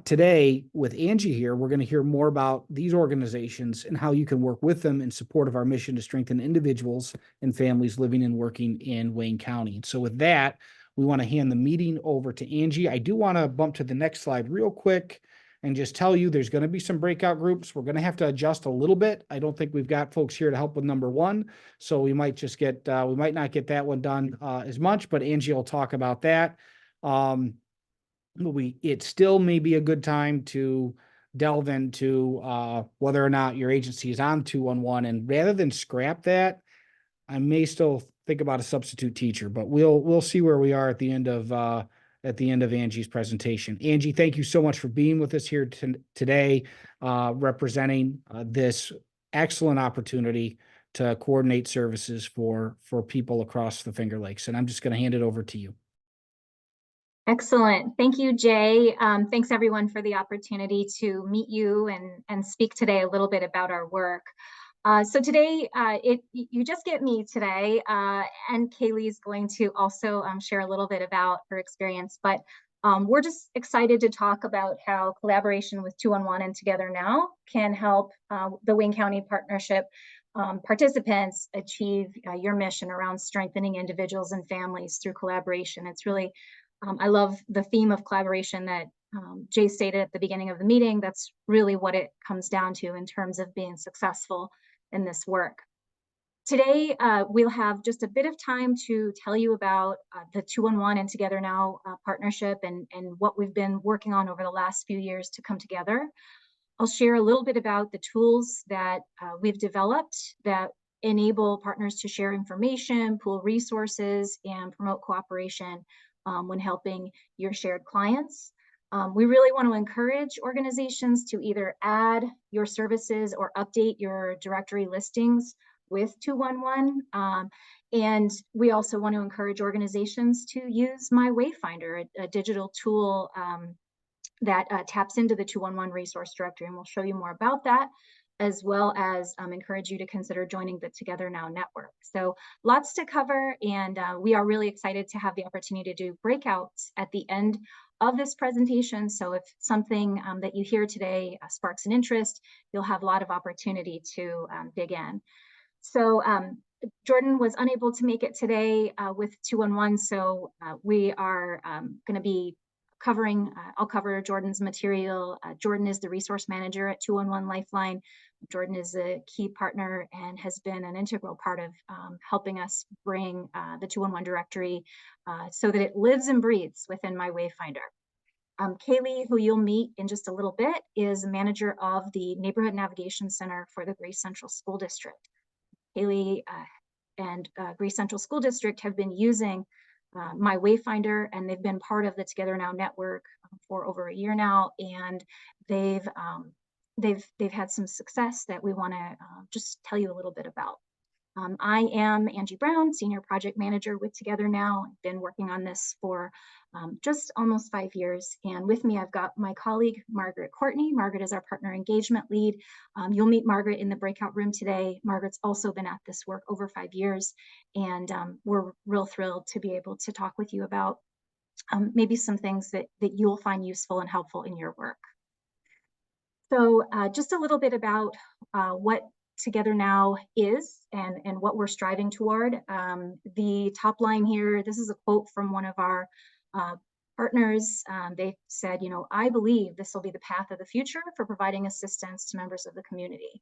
S1: Today, with Angie here, we're going to hear more about these organizations and how you can work with them in support of our mission to strengthen individuals and families living and working in Wayne County. And so with that, we want to hand the meeting over to Angie. I do want to bump to the next slide real quick and just tell you there's going to be some breakout groups. We're going to have to adjust a little bit. I don't think we've got folks here to help with number one. So we might just get, we might not get that one done as much, but Angie will talk about that. It still may be a good time to delve into whether or not your agency is on 211, and rather than scrap that, I may still think about a substitute teacher, but we'll see where we are at the end of Angie's presentation. Angie, thank you so much for being with us here today, representing this excellent opportunity to coordinate services for people across the Finger Lakes. And I'm just going to hand it over to you.
S8: Excellent. Thank you, Jay. Thanks everyone for the opportunity to meet you and speak today a little bit about our work. So today, you just get me today, and Kaylee's going to also share a little bit about her experience, but we're just excited to talk about how collaboration with 211 and Together Now can help the Wayne County Partnership participants achieve your mission around strengthening individuals and families through collaboration. It's really I love the theme of collaboration that Jay stated at the beginning of the meeting. That's really what it comes down to in terms of being successful in this work. Today, we'll have just a bit of time to tell you about the 211 and Together Now partnership and what we've been working on over the last few years to come together. I'll share a little bit about the tools that we've developed that enable partners to share information, pool resources, and promote cooperation when helping your shared clients. We really want to encourage organizations to either add your services or update your directory listings with 211. And we also want to encourage organizations to use My Wayfinder, a digital tool that taps into the 211 resource directory. And we'll show you more about that, as well as encourage you to consider joining the Together Now network. So lots to cover, and we are really excited to have the opportunity to do breakouts at the end of this presentation. So if something that you hear today sparks an interest, you'll have a lot of opportunity to dig in. So Jordan was unable to make it today with 211, so we are going to be covering, I'll cover Jordan's material. Jordan is the resource manager at 211 Lifeline. Jordan is a key partner and has been an integral part of helping us bring the 211 directory so that it lives and breathes within My Wayfinder. Kaylee, who you'll meet in just a little bit, is manager of the Neighborhood Navigation Center for the Greece Central School District. Kaylee and Greece Central School District have been using My Wayfinder, and they've been part of the Together Now network for over a year now, and they've had some success that we want to just tell you a little bit about. I am Angie Brown, Senior Project Manager with Together Now. I've been working on this for just almost 5 years. And with me, I've got my colleague, Margaret Courtney. Margaret is our Partner Engagement Lead. You'll meet Margaret in the breakout room today. Margaret's also been at this work over 5 years. And we're real thrilled to be able to talk with you about maybe some things that you'll find useful and helpful in your work. So just a little bit about what Together Now is and what we're striving toward. The top line here, this is a quote from one of our partners. They said, you know, I believe this will be the path of the future for providing assistance to members of the community.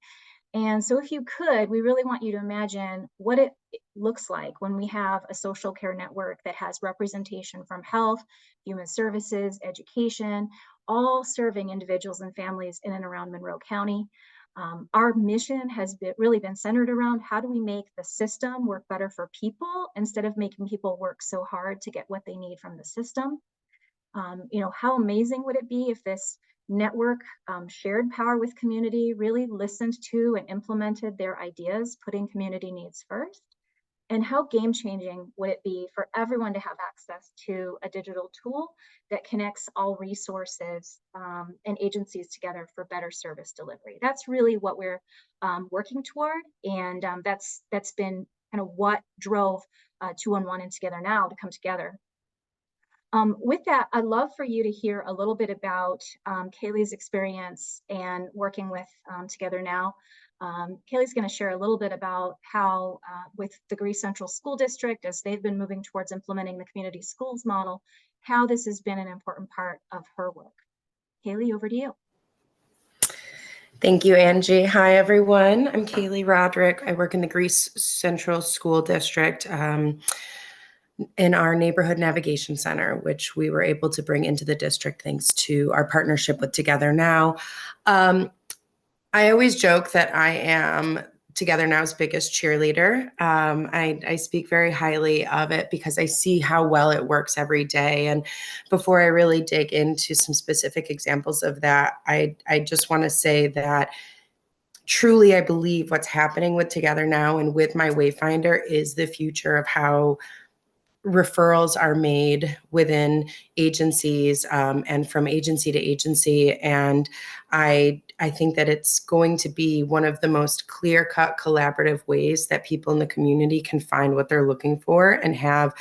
S8: And so if you could, we really want you to imagine what it looks like when we have a social care network that has representation from health, human services, education, all serving individuals and families in and around Monroe County. Our mission has really been centered around how do we make the system work better for people instead of making people work so hard to get what they need from the system. You know, how amazing would it be if this network shared power with community, really listened to and implemented their ideas, putting community needs first? And how game-changing would it be for everyone to have access to a digital tool that connects all resources and agencies together for better service delivery? That's really what we're working toward, and that's been kind of what drove 211 and Together Now to come together. With that, I'd love for you to hear a little bit about Kaylee's experience and working with Together Now. Kaylee's going to share a little bit about how with the Greece Central School District, as they've been moving towards implementing the community schools model, how this has been an important part of her work. Kaylee, over to you.
S9: Thank you, Angie. Hi, everyone. I'm Kaylee Roderick. I work in the Greece Central School District in our Neighborhood Navigation Center, which we were able to bring into the district thanks to our partnership with Together Now. I always joke that I am Together Now's biggest cheerleader. I speak very highly of it because I see how well it works every day. And before I really dig into some specific examples of that, I just want to say that truly I believe what's happening with Together Now and with my Wayfinder is the future of how referrals are made within agencies and from agency to agency. And I think that it's going to be one of the most clear-cut collaborative ways that people in the community can find what they're looking for and have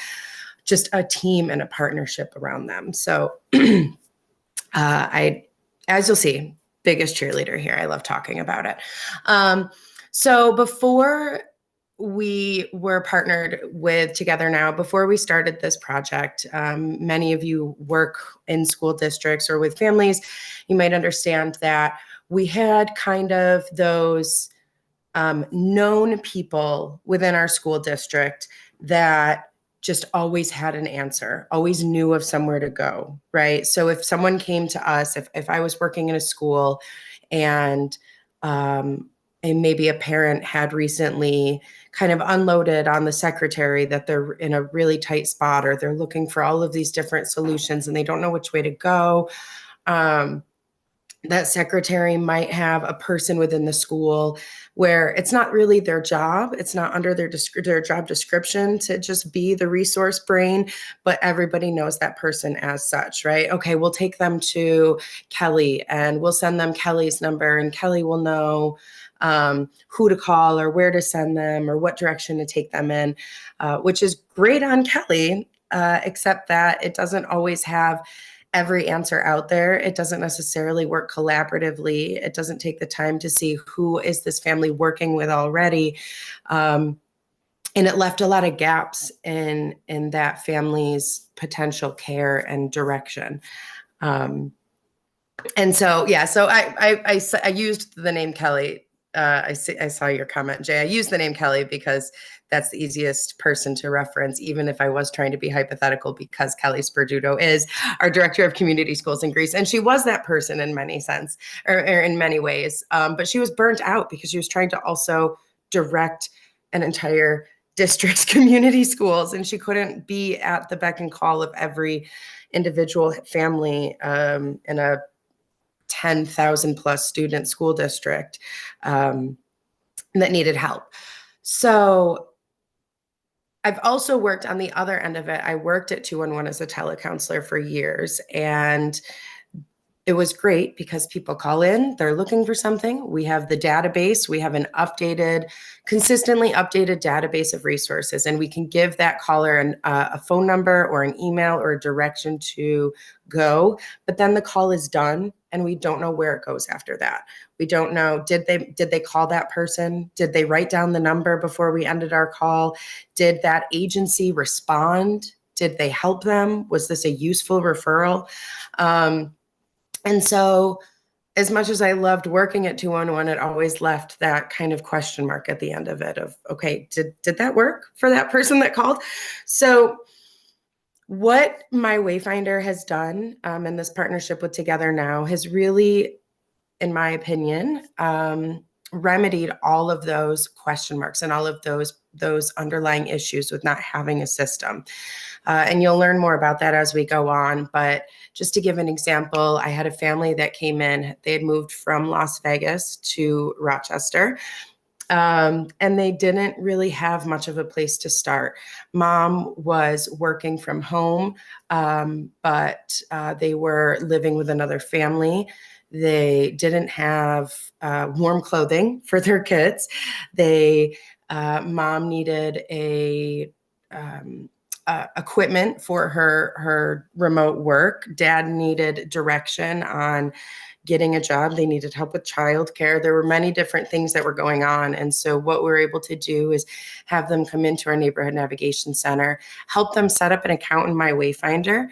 S9: just a team and a partnership around them. So as you'll see, biggest cheerleader here. I love talking about it. So before we were partnered with Together Now, before we started this project, many of you work in school districts or with families, you might understand that we had kind of those known people within our school district that just always had an answer, always knew of somewhere to go, right? So if someone came to us, if I was working in a school and maybe a parent had recently kind of unloaded on the secretary that they're in a really tight spot or they're looking for all of these different solutions and they don't know which way to go, that secretary might have a person within the school where it's not really their job. It's not under their job description to just be the resource brain, but everybody knows that person as such, right? Okay, we'll take them to Kelly and we'll send them Kelly's number and Kelly will know who to call or where to send them or what direction to take them in, which is great on Kelly, except that it doesn't always have every answer out there. It doesn't necessarily work collaboratively. It doesn't take the time to see who is this family working with already. And it left a lot of gaps in that family's potential care and direction. And so, yeah, so I used the name Kelly. I saw your comment, Jay. I used the name Kelly because that's the easiest person to reference, even if I was trying to be hypothetical, because Kelly Sperduto is our director of community schools in Greece. And she was that person in many sense, or in many ways. But she was burnt out because she was trying to also direct an entire district's community schools. And she couldn't be at the beck and call of every individual family in a 10,000 plus student school district that needed help. So I've also worked on the other end of it. I worked at 211 as a telecounselor for years, and it was great because people call in, they're looking for something. We have the database, we have an consistently updated database of resources, and we can give that caller a phone number or an email or a direction to go, but then the call is done and we don't know where it goes after that. We don't know, did they call that person? Did they write down the number before we ended our call? Did that agency respond? Did they help them? Was this a useful referral? And so as much as I loved working at 211, it always left that kind of question mark at the end of it of, okay, did that work for that person that called? So what my Wayfinder has done in this partnership with Together Now has really, in my opinion, remedied all of those question marks and all of those underlying issues with not having a system. And you'll learn more about that as we go on. But just to give an example, I had a family that came in. They had moved from Las Vegas to Rochester. And they didn't really have much of a place to start. Mom was working from home, but they were living with another family. They didn't have warm clothing for their kids. Mom needed equipment for her remote work. Dad needed direction on getting a job. They needed help with childcare. There were many different things that were going on. And so what we were able to do is have them come into our neighborhood navigation center, help them set up an account in My Wayfinder.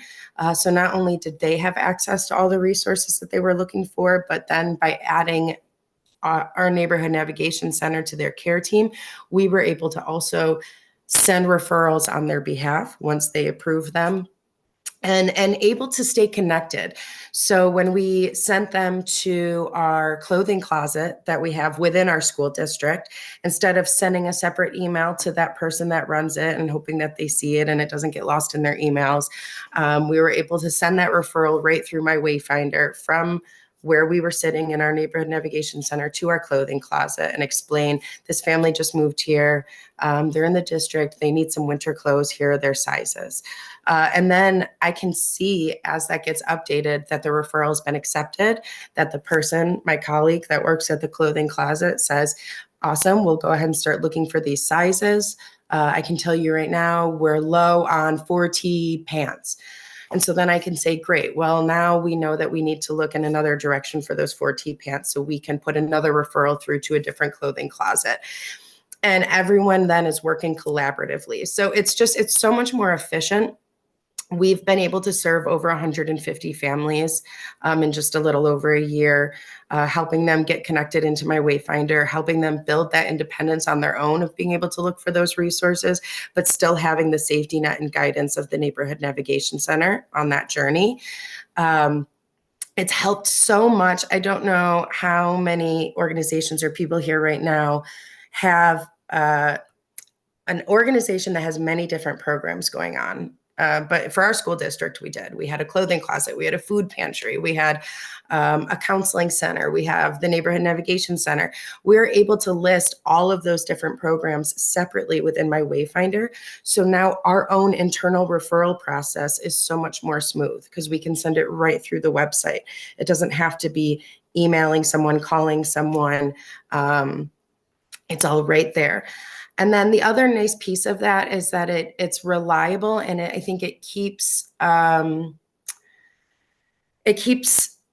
S9: So not only did they have access to all the resources that they were looking for, but then by adding our neighborhood navigation center to their care team, we were able to also send referrals on their behalf once they approved them, and able to stay connected. So when we sent them to our clothing closet that we have within our school district, instead of sending a separate email to that person that runs it and hoping that they see it and it doesn't get lost in their emails, we were able to send that referral right through My Wayfinder from where we were sitting in our neighborhood navigation center to our clothing closet and explain, this family just moved here. They're in the district. They need some winter clothes. Here are their sizes. And then I can see as that gets updated that the referral has been accepted, that the person, my colleague that works at the clothing closet says, awesome, we'll go ahead and start looking for these sizes. I can tell you right now, we're low on 4T pants. And so then I can say, great, well, now we know that we need to look in another direction for those 4T pants, so we can put another referral through to a different clothing closet. And everyone then is working collaboratively. So it's so much more efficient. We've been able to serve over 150 families in just a little over a year, helping them get connected into My Wayfinder, helping them build that independence on their own of being able to look for those resources, but still having the safety net and guidance of the Neighborhood Navigation Center on that journey. It's helped so much. I don't know how many organizations or people here right now have an organization that has many different programs going on. But for our school district, we had a clothing closet, we had a food pantry, we had a counseling center, we have the Neighborhood Navigation Center. We're able to list all of those different programs separately within My Wayfinder. So now our own internal referral process is so much more smooth because we can send it right through the website. It doesn't have to be emailing someone, calling someone. It's all right there. And then the other nice piece of that is that it's reliable, and I think it keeps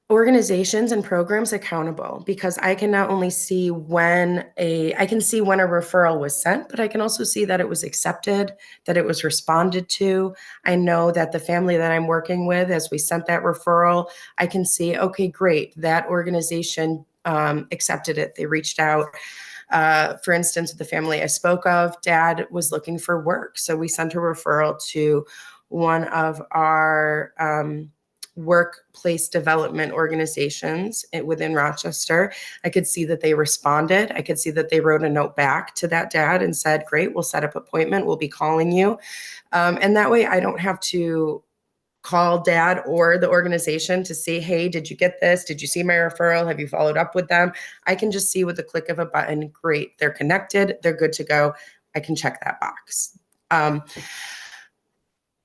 S9: organizations and programs accountable, because I can not only see when a referral was sent, but I can also see that it was accepted, that it was responded to. I know that the family that I'm working with, as we sent that referral, I can see, okay, great, that organization accepted it. They reached out. For instance, the family I spoke of, dad was looking for work. So we sent a referral to one of our workplace development organizations within Rochester. I could see that they responded. I could see that they wrote a note back to that dad and said, great, we'll set up an appointment. We'll be calling you. And that way I don't have to call dad or the organization to say, hey, did you get this? Did you see my referral? Have you followed up with them? I can just see with the click of a button, great, they're connected, they're good to go. I can check that box.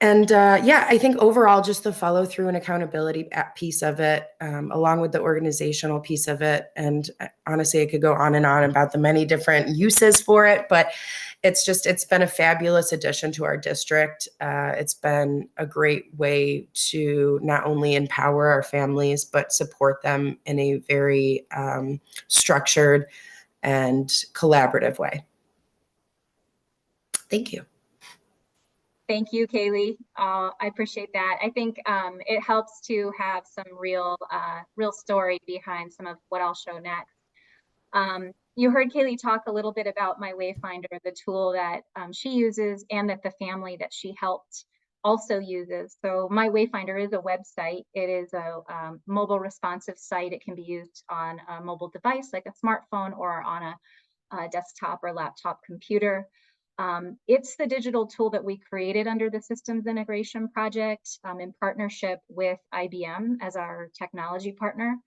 S9: Yeah, I think overall, just the follow through and accountability piece of it, along with the organizational piece of it. And honestly, I could go on and on about the many different uses for it, but it's been a fabulous addition to our district. It's been a great way to not only empower our families, but support them in a very structured and collaborative way. Thank you.
S8: Thank you, Kaylee. I appreciate that. I think it helps to have some real story behind some of what I'll show next. You heard Kaylee talk a little bit about My Wayfinder, the tool that she uses and that the family that she helped also uses. So My Wayfinder is a website. It is a mobile responsive site. It can be used on a mobile device like a smartphone or on a desktop or laptop computer. It's the digital tool that we created under the systems integration project in partnership with IBM as our technology partner.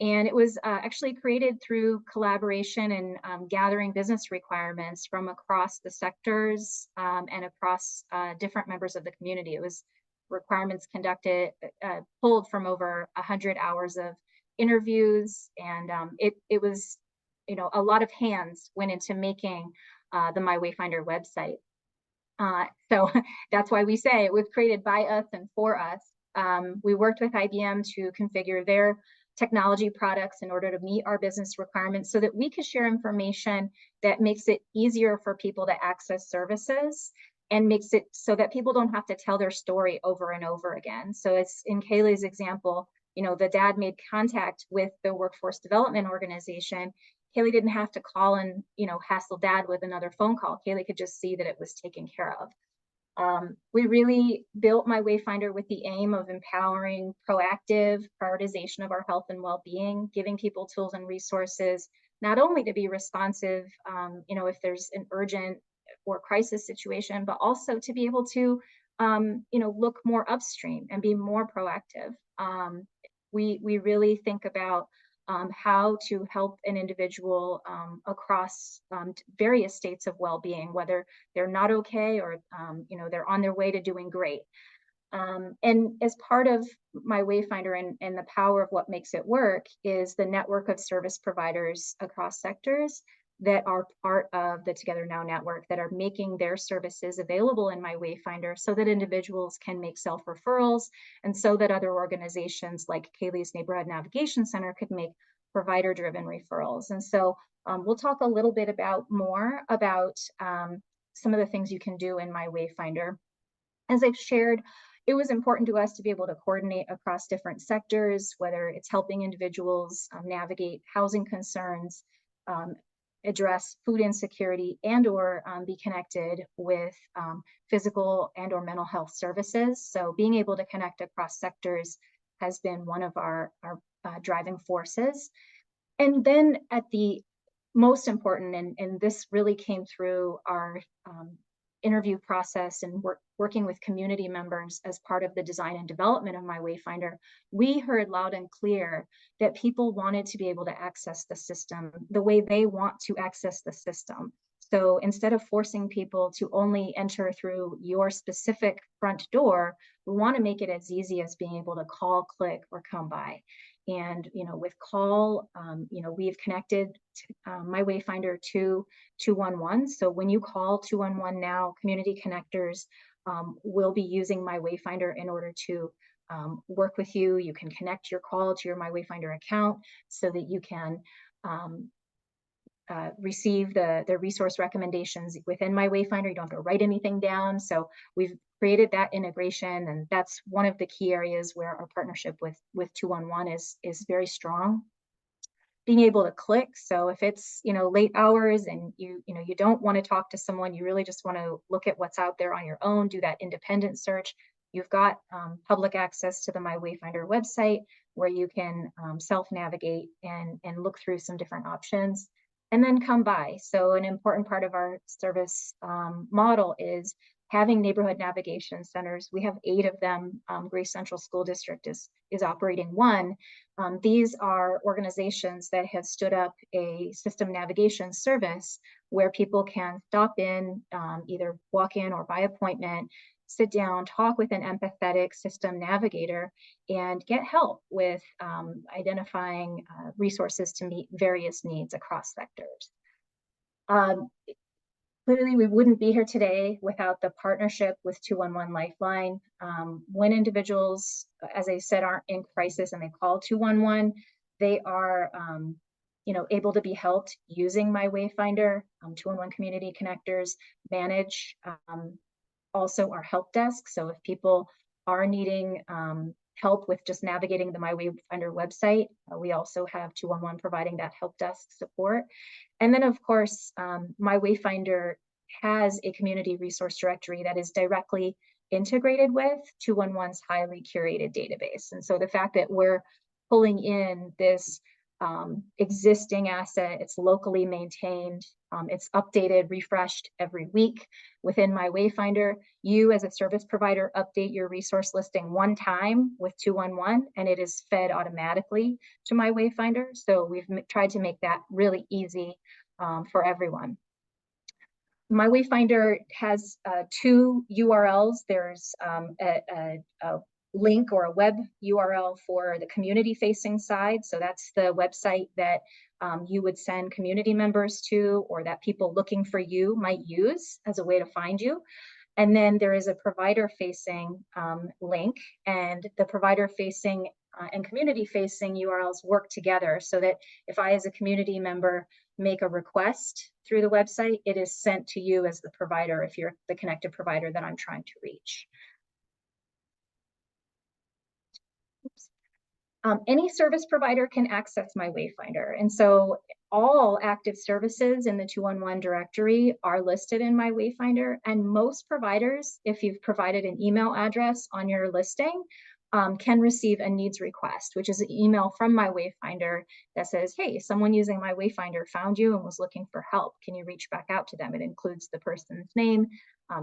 S8: And it was actually created through collaboration and gathering business requirements from across the sectors and across different members of the community. It was requirements pulled from over 100 hours of interviews. And it was, a lot of hands went into making the My Wayfinder website. So that's why we say it was created by us and for us. We worked with IBM to configure their technology products in order to meet our business requirements so that we could share information that makes it easier for people to access services and makes it so that people don't have to tell their story over and over again. So it's in Kaylee's example, you know, the dad made contact with the workforce development organization. Kaylee didn't have to call and, you know, hassle dad with another phone call. Kaylee could just see that it was taken care of. We really built My Wayfinder with the aim of empowering proactive prioritization of our health and well-being, giving people tools and resources, not only to be responsive, you know, if there's an urgent or crisis situation, but also to be able to, you know, look more upstream and be more proactive. We really think about how to help an individual across various states of well-being, whether they're not okay or you know, they're on their way to doing great. And as part of My Wayfinder and the power of what makes it work is the network of service providers across sectors that are part of the Together Now network that are making their services available in My Wayfinder so that individuals can make self-referrals and so that other organizations like Kaylee's Neighborhood Navigation Center could make provider-driven referrals. And so we'll talk a little bit more about some of the things you can do in My Wayfinder. As I've shared, it was important to us to be able to coordinate across different sectors, whether it's helping individuals navigate housing concerns, address food insecurity, and or be connected with physical and or mental health services. So being able to connect across sectors has been one of our driving forces. And then at the most important, and this really came through our interview process and working with community members as part of the design and development of My Wayfinder, we heard loud and clear that people wanted to be able to access the system the way they want to access the system. So instead of forcing people to only enter through your specific front door, we want to make it as easy as being able to call, click, or come by. And, you know, with call, you know, we've connected My Wayfinder to 211. So when you call 211 now, community connectors will be using My Wayfinder in order to work with you. You can connect your call to your My Wayfinder account so that you can receive the resource recommendations within My Wayfinder. You don't have to write anything down. So we've created that integration, and that's one of the key areas where our partnership with 211 is very strong. Being able to click, so if it's, you know, late hours and you don't want to talk to someone, you really just want to look at what's out there on your own, do that independent search. You've got public access to the My Wayfinder website where you can self-navigate and look through some different options. And then come by. So an important part of our service model is having neighborhood navigation centers. We have 8 of them. Grace Central School District is operating 1. These are organizations that have stood up a system navigation service where people can stop in, either walk in or by appointment, sit down, talk with an empathetic system navigator, and get help with identifying resources to meet various needs across sectors. Clearly, we wouldn't be here today without the partnership with 211 Lifeline. When individuals, as I said, aren't in crisis and they call 211, they are you know, able to be helped using My Wayfinder. 211 Community Connectors manage also our help desk. So if people are needing help with just navigating the My Wayfinder website, we also have 211 providing that help desk support. And then of course, My Wayfinder has a community resource directory that is directly integrated with 211's highly curated database. And so the fact that we're pulling in this existing asset, it's locally maintained, it's updated, refreshed every week within My Wayfinder. You as a service provider update your resource listing one time with 211 and it is fed automatically to My Wayfinder. So we've tried to make that really easy for everyone. My Wayfinder has 2 URLs. There's a link or a web URL for the community facing side. So that's the website that you would send community members to, or that people looking for you might use as a way to find you. And then there is a provider-facing link, and the provider-facing and community-facing URLs work together so that if I, as a community member, make a request through the website, it is sent to you as the provider if you're the connected provider that I'm trying to reach. Any service provider can access my Wayfinder. And so all active services in the 211 directory are listed in my Wayfinder. And most providers, if you've provided an email address on your listing, can receive a needs request, which is an email from my Wayfinder that says, hey, someone using my Wayfinder found you and was looking for help. Can you reach back out to them? It includes the person's name,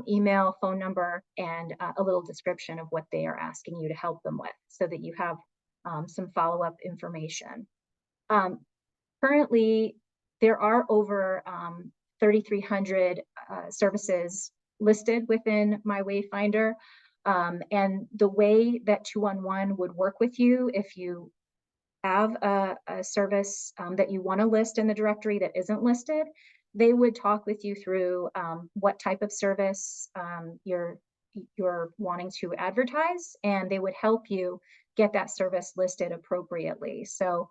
S8: email, phone number, and a little description of what they are asking you to help them with so that you have some follow-up information. Currently, there are over 3,300 services listed within my Wayfinder. And the way that 211 would work with you, if you have a service that you want to list in the directory that isn't listed, they would talk with you through what type of service you're wanting to advertise, and they would help you get that service listed appropriately. So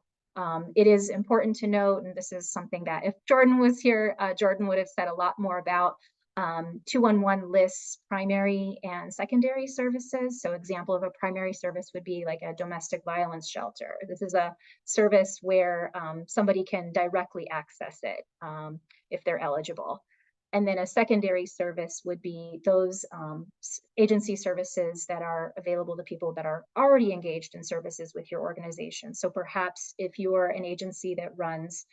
S8: it is important to note, and this is something that if Jordan was here, Jordan would have said a lot more about. 211 lists primary and secondary services. So example of a primary service would be like a domestic violence shelter. This is a service where somebody can directly access it if they're eligible. And then a secondary service would be those agency services that are available to people that are already engaged in services with your organization. So perhaps if you're an agency that runs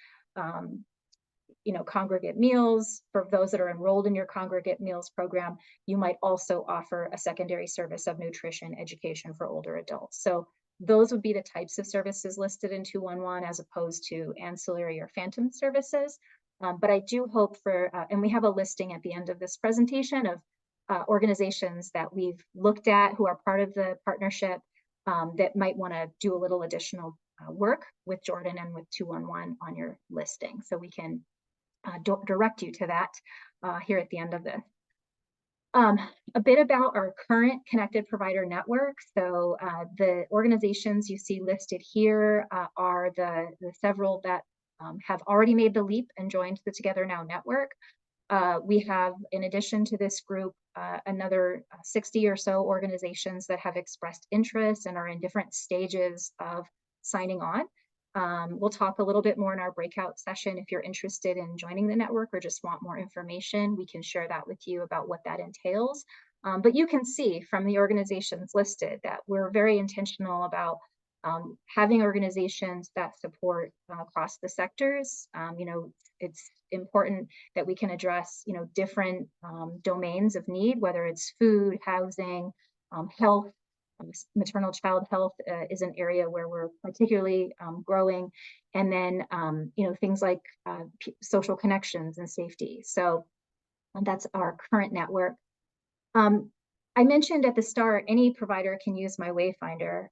S8: congregate meals, for those that are enrolled in your congregate meals program, you might also offer a secondary service of nutrition education for older adults. So those would be the types of services listed in 211 as opposed to ancillary or phantom services. But I do hope for, and we have a listing at the end of this presentation of organizations that we've looked at who are part of the partnership that might want to do a little additional work with Jordan and with 211 on your listing. So we can direct you to that here at the end of this. A bit about our current connected provider network. So the organizations you see listed here are the several that have already made the leap and joined the Together Now network. We have, in addition to this group, another 60 or so organizations that have expressed interest and are in different stages of signing on. We'll talk a little bit more in our breakout session. If you're interested in joining the network or just want more information, we can share that with you about what that entails. But you can see from the organizations listed that we're very intentional about having organizations that support across the sectors. It's important that we can address, different domains of need, whether it's food, housing, health. Maternal child health is an area where we're particularly growing, and then things like social connections and safety. So that's our current network. I mentioned at the start, any provider can use my Wayfinder.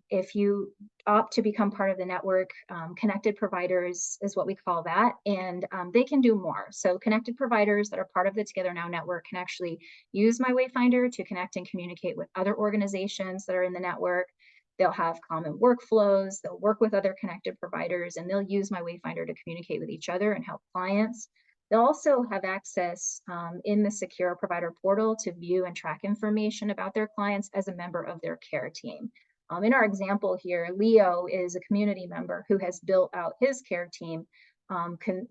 S8: If you opt to become part of the network, connected providers is what we call that, and they can do more. So connected providers that are part of the Together Now network can actually use my Wayfinder to connect and communicate with other organizations that are in the network. They'll have common workflows, they'll work with other connected providers, and they'll use my Wayfinder to communicate with each other and help clients. They'll also have access in the secure provider portal to view and track information about their clients as a member of their care team. In our example here, Leo is a community member who has built out his care team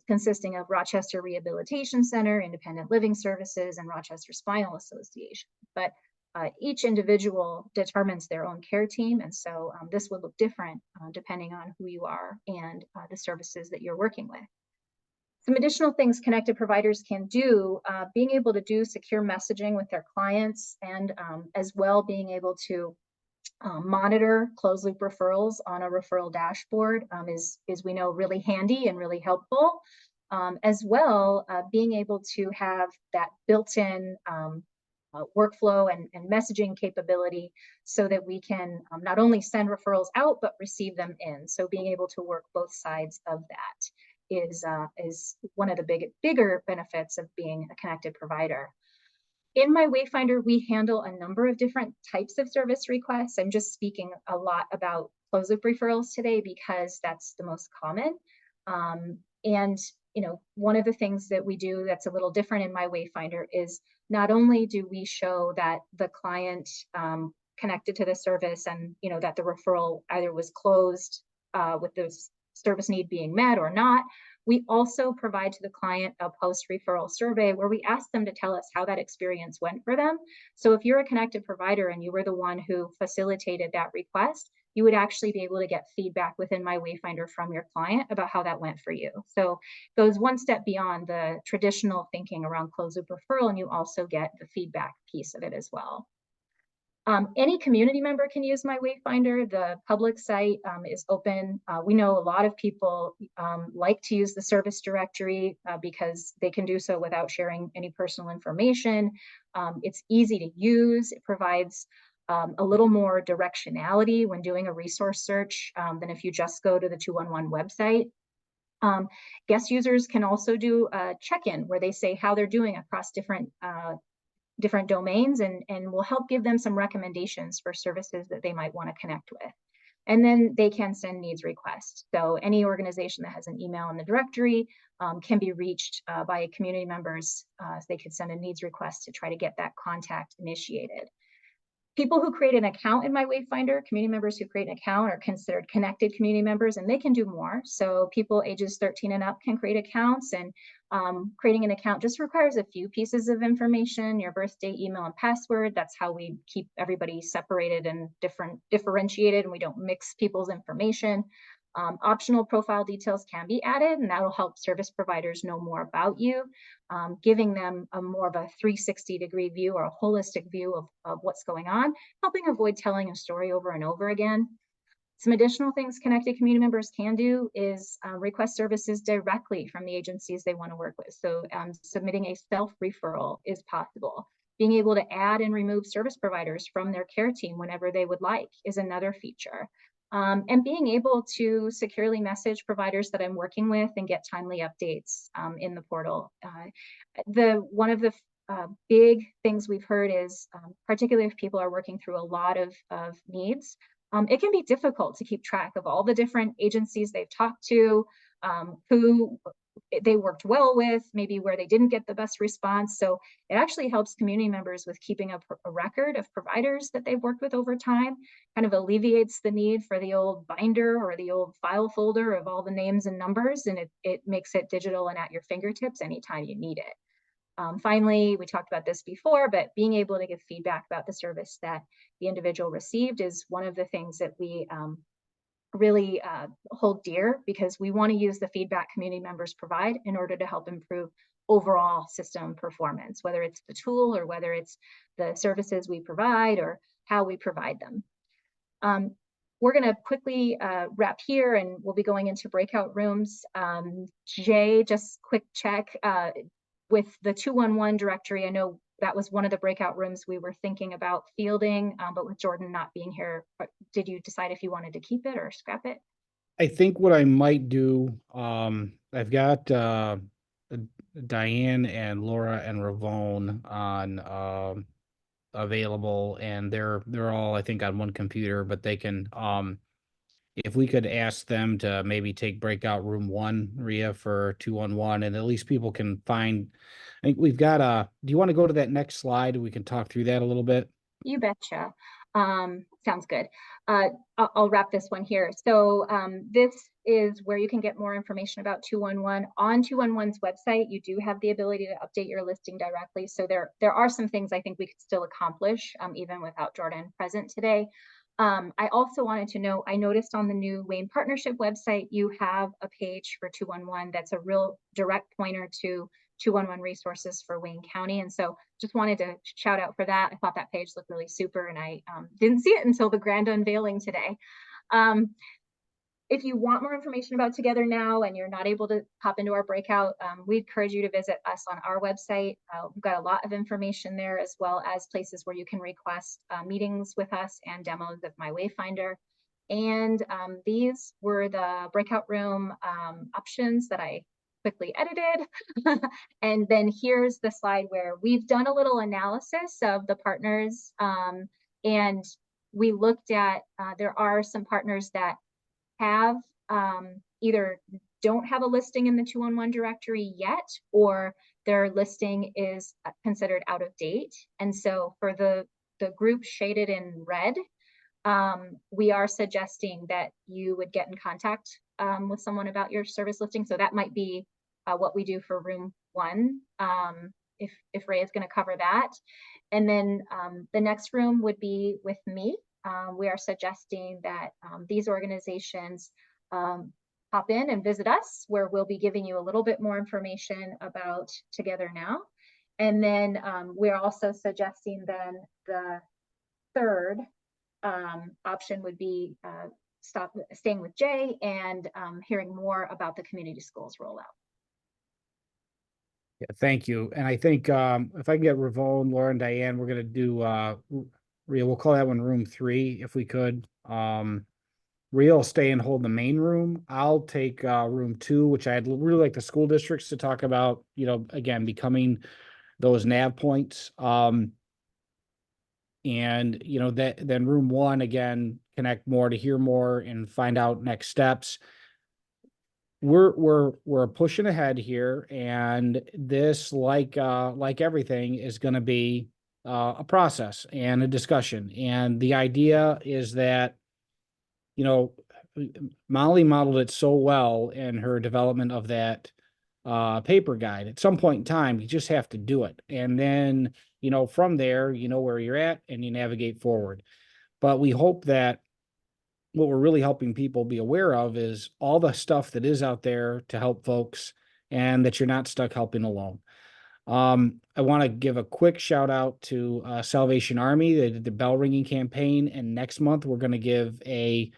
S8: consisting of Rochester Rehabilitation Center, Independent Living Services, and Rochester Spinal Association. But each individual determines their own care team, and so this would look different depending on who you are and the services that you're working with. Some additional things connected providers can do, being able to do secure messaging with their clients, and as well being able to monitor closed loop referrals on a referral dashboard is we know really handy and really helpful. As well, being able to have that built-in workflow and messaging capability so that we can not only send referrals out, but receive them in. So being able to work both sides of that is one of the bigger benefits of being a connected provider. In my Wayfinder, we handle a number of different types of service requests. I'm just speaking a lot about closed loop referrals today because that's the most common. And one of the things that we do that's a little different in my Wayfinder is not only do we show that the client connected to the service and that the referral either was closed with the service need being met or not, we also provide to the client a post-referral survey where we ask them to tell us how that experience went for them. So if you're a connected provider and you were the one who facilitated that request, you would actually be able to get feedback within my Wayfinder from your client about how that went for you. So it goes one step beyond the traditional thinking around closed loop referral, and you also get the feedback piece of it as well. Any community member can use my Wayfinder. The public site is open. We know a lot of people like to use the service directory because they can do so without sharing any personal information. It's easy to use. It provides a little more directionality when doing a resource search than if you just go to the 211 website. Guest users can also do a check-in where they say how they're doing across different domains and will help give them some recommendations for services that they might want to connect with. And then they can send needs requests. So any organization that has an email in the directory can be reached by community members. So they could send a needs request to try to get that contact initiated. People who create an account in my Wayfinder, community members who create an account are considered connected community members, and they can do more. So people ages 13 and up can create accounts, and creating an account just requires a few pieces of information, your birthday, email, and password. That's how we keep everybody separated and differentiated, and we don't mix people's information. Optional profile details can be added, and that'll help service providers know more about you, giving them a more of a 360-degree view or a holistic view of what's going on, helping avoid telling a story over and over again. Some additional things connected community members can do is request services directly from the agencies they want to work with. So submitting a self-referral is possible. Being able to add and remove service providers from their care team whenever they would like is another feature. And being able to securely message providers that I'm working with and get timely updates in the portal. One of the big things we've heard is, particularly if people are working through a lot of needs, it can be difficult to keep track of all the different agencies they've talked to, who they worked well with, maybe where they didn't get the best response. So it actually helps community members with keeping a record of providers that they've worked with over time, kind of alleviates the need for the old binder or the old file folder of all the names and numbers, and it makes it digital and at your fingertips anytime you need it. Finally, we talked about this before, but being able to give feedback about the service that the individual received is one of the things that we really hold dear, because we want to use the feedback community members provide in order to help improve overall system performance, whether it's the tool or whether it's the services we provide or how we provide them. We're going to quickly wrap here, and we'll be going into breakout rooms. Jay, just quick check with the 211 directory. I know that was one of the breakout rooms we were thinking about fielding, but with Jordan not being here, did you decide if you wanted to keep it or scrap it?
S1: I think what I might do, I've got Diane and Laura and Ravone on available, and they're all, I think, on one computer, but they can if we could ask them to maybe take breakout room 1, Ria, for 211, and at least people can find. I think we've got do you want to go to that next slide? We can talk through that a little bit.
S8: You betcha. Sounds good. I'll wrap this one here. So this is where you can get more information about 211. On 211's website, you do have the ability to update your listing directly. So there are some things I think we could still accomplish even without Jordan present today. I also wanted to know, I noticed on the new Wayne Partnership website, you have a page for 211 that's a real direct pointer to 211 resources for Wayne County. And so just wanted to shout out for that. I thought that page looked really super, and I didn't see it until the grand unveiling today. If you want more information about Together Now and you're not able to hop into our breakout, we encourage you to visit us on our website. We've got a lot of information there, as well as places where you can request meetings with us and demos of My Wayfinder. And these were the breakout room options that I quickly edited. And then here's the slide where we've done a little analysis of the partners. And we looked at, there are some partners that have either don't have a listing in the 211 directory yet, or their listing is considered out of date. And so for the group shaded in red, we are suggesting that you would get in contact with someone about your service listing. So that might be what we do for room 1, if Ray is going to cover that. And then the next room would be with me. We are suggesting that these organizations pop in and visit us, where we'll be giving you a little bit more information about Together Now. And then we're also suggesting then the third option would be staying with Jay and hearing more about the community schools rollout.
S1: Yeah, thank you. And I think if I can get Ravone, Laura, and Diane, we're gonna do Rhea, we'll call that one room 3 if we could. Rhea will stay and hold the main room. I'll take room 2, which I'd really like the school districts to talk about, you know, again, becoming those nav points. And you know, that then room 1, again, connect more to hear more and find out next steps. We're pushing ahead here, and this, like everything, is going to be a process and a discussion. And the idea is that, you know, Molly modeled it so well in her development of that paper guide. At some point in time, you just have to do it, and then, you know, from there, you know where you're at and you navigate forward. But we hope that what we're really helping people be aware of is all the stuff that is out there to help folks, and that you're not stuck helping alone. I want to give a quick shout out to Salvation Army. They did the bell ringing campaign, and next month we're going to give an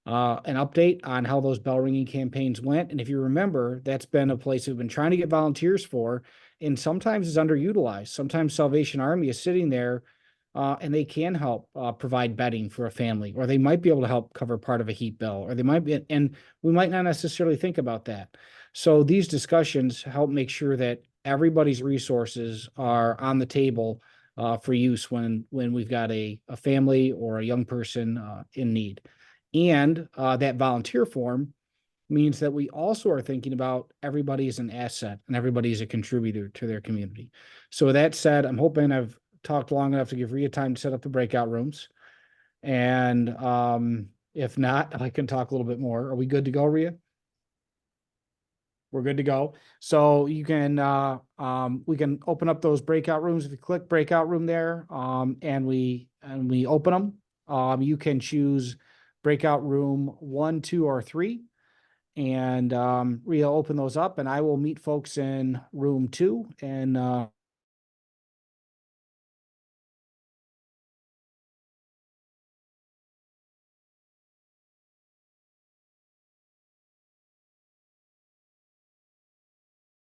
S1: update on how those bell ringing campaigns went. And if you remember, that's been a place we've been trying to get volunteers for, and sometimes is underutilized. Sometimes Salvation Army is sitting there and they can help provide bedding for a family, or they might be able to help cover part of a heat bill, or they might be, and we might not necessarily think about that. So these discussions help make sure that everybody's resources are on the table for use when we've got a family or a young person in need. And that volunteer form means that we also are thinking about everybody as an asset and everybody as a contributor to their community. So with that said, I'm hoping I've talked long enough to give Rhea time to set up the breakout rooms. And if not, I can talk a little bit more. Are we good to go, Rhea? We're good to go. So you can, we can open up those breakout rooms. If you click breakout room there, and we open them, you can choose breakout room 1, 2, or 3. And Rhea, open those up, and I will meet folks in room 2 and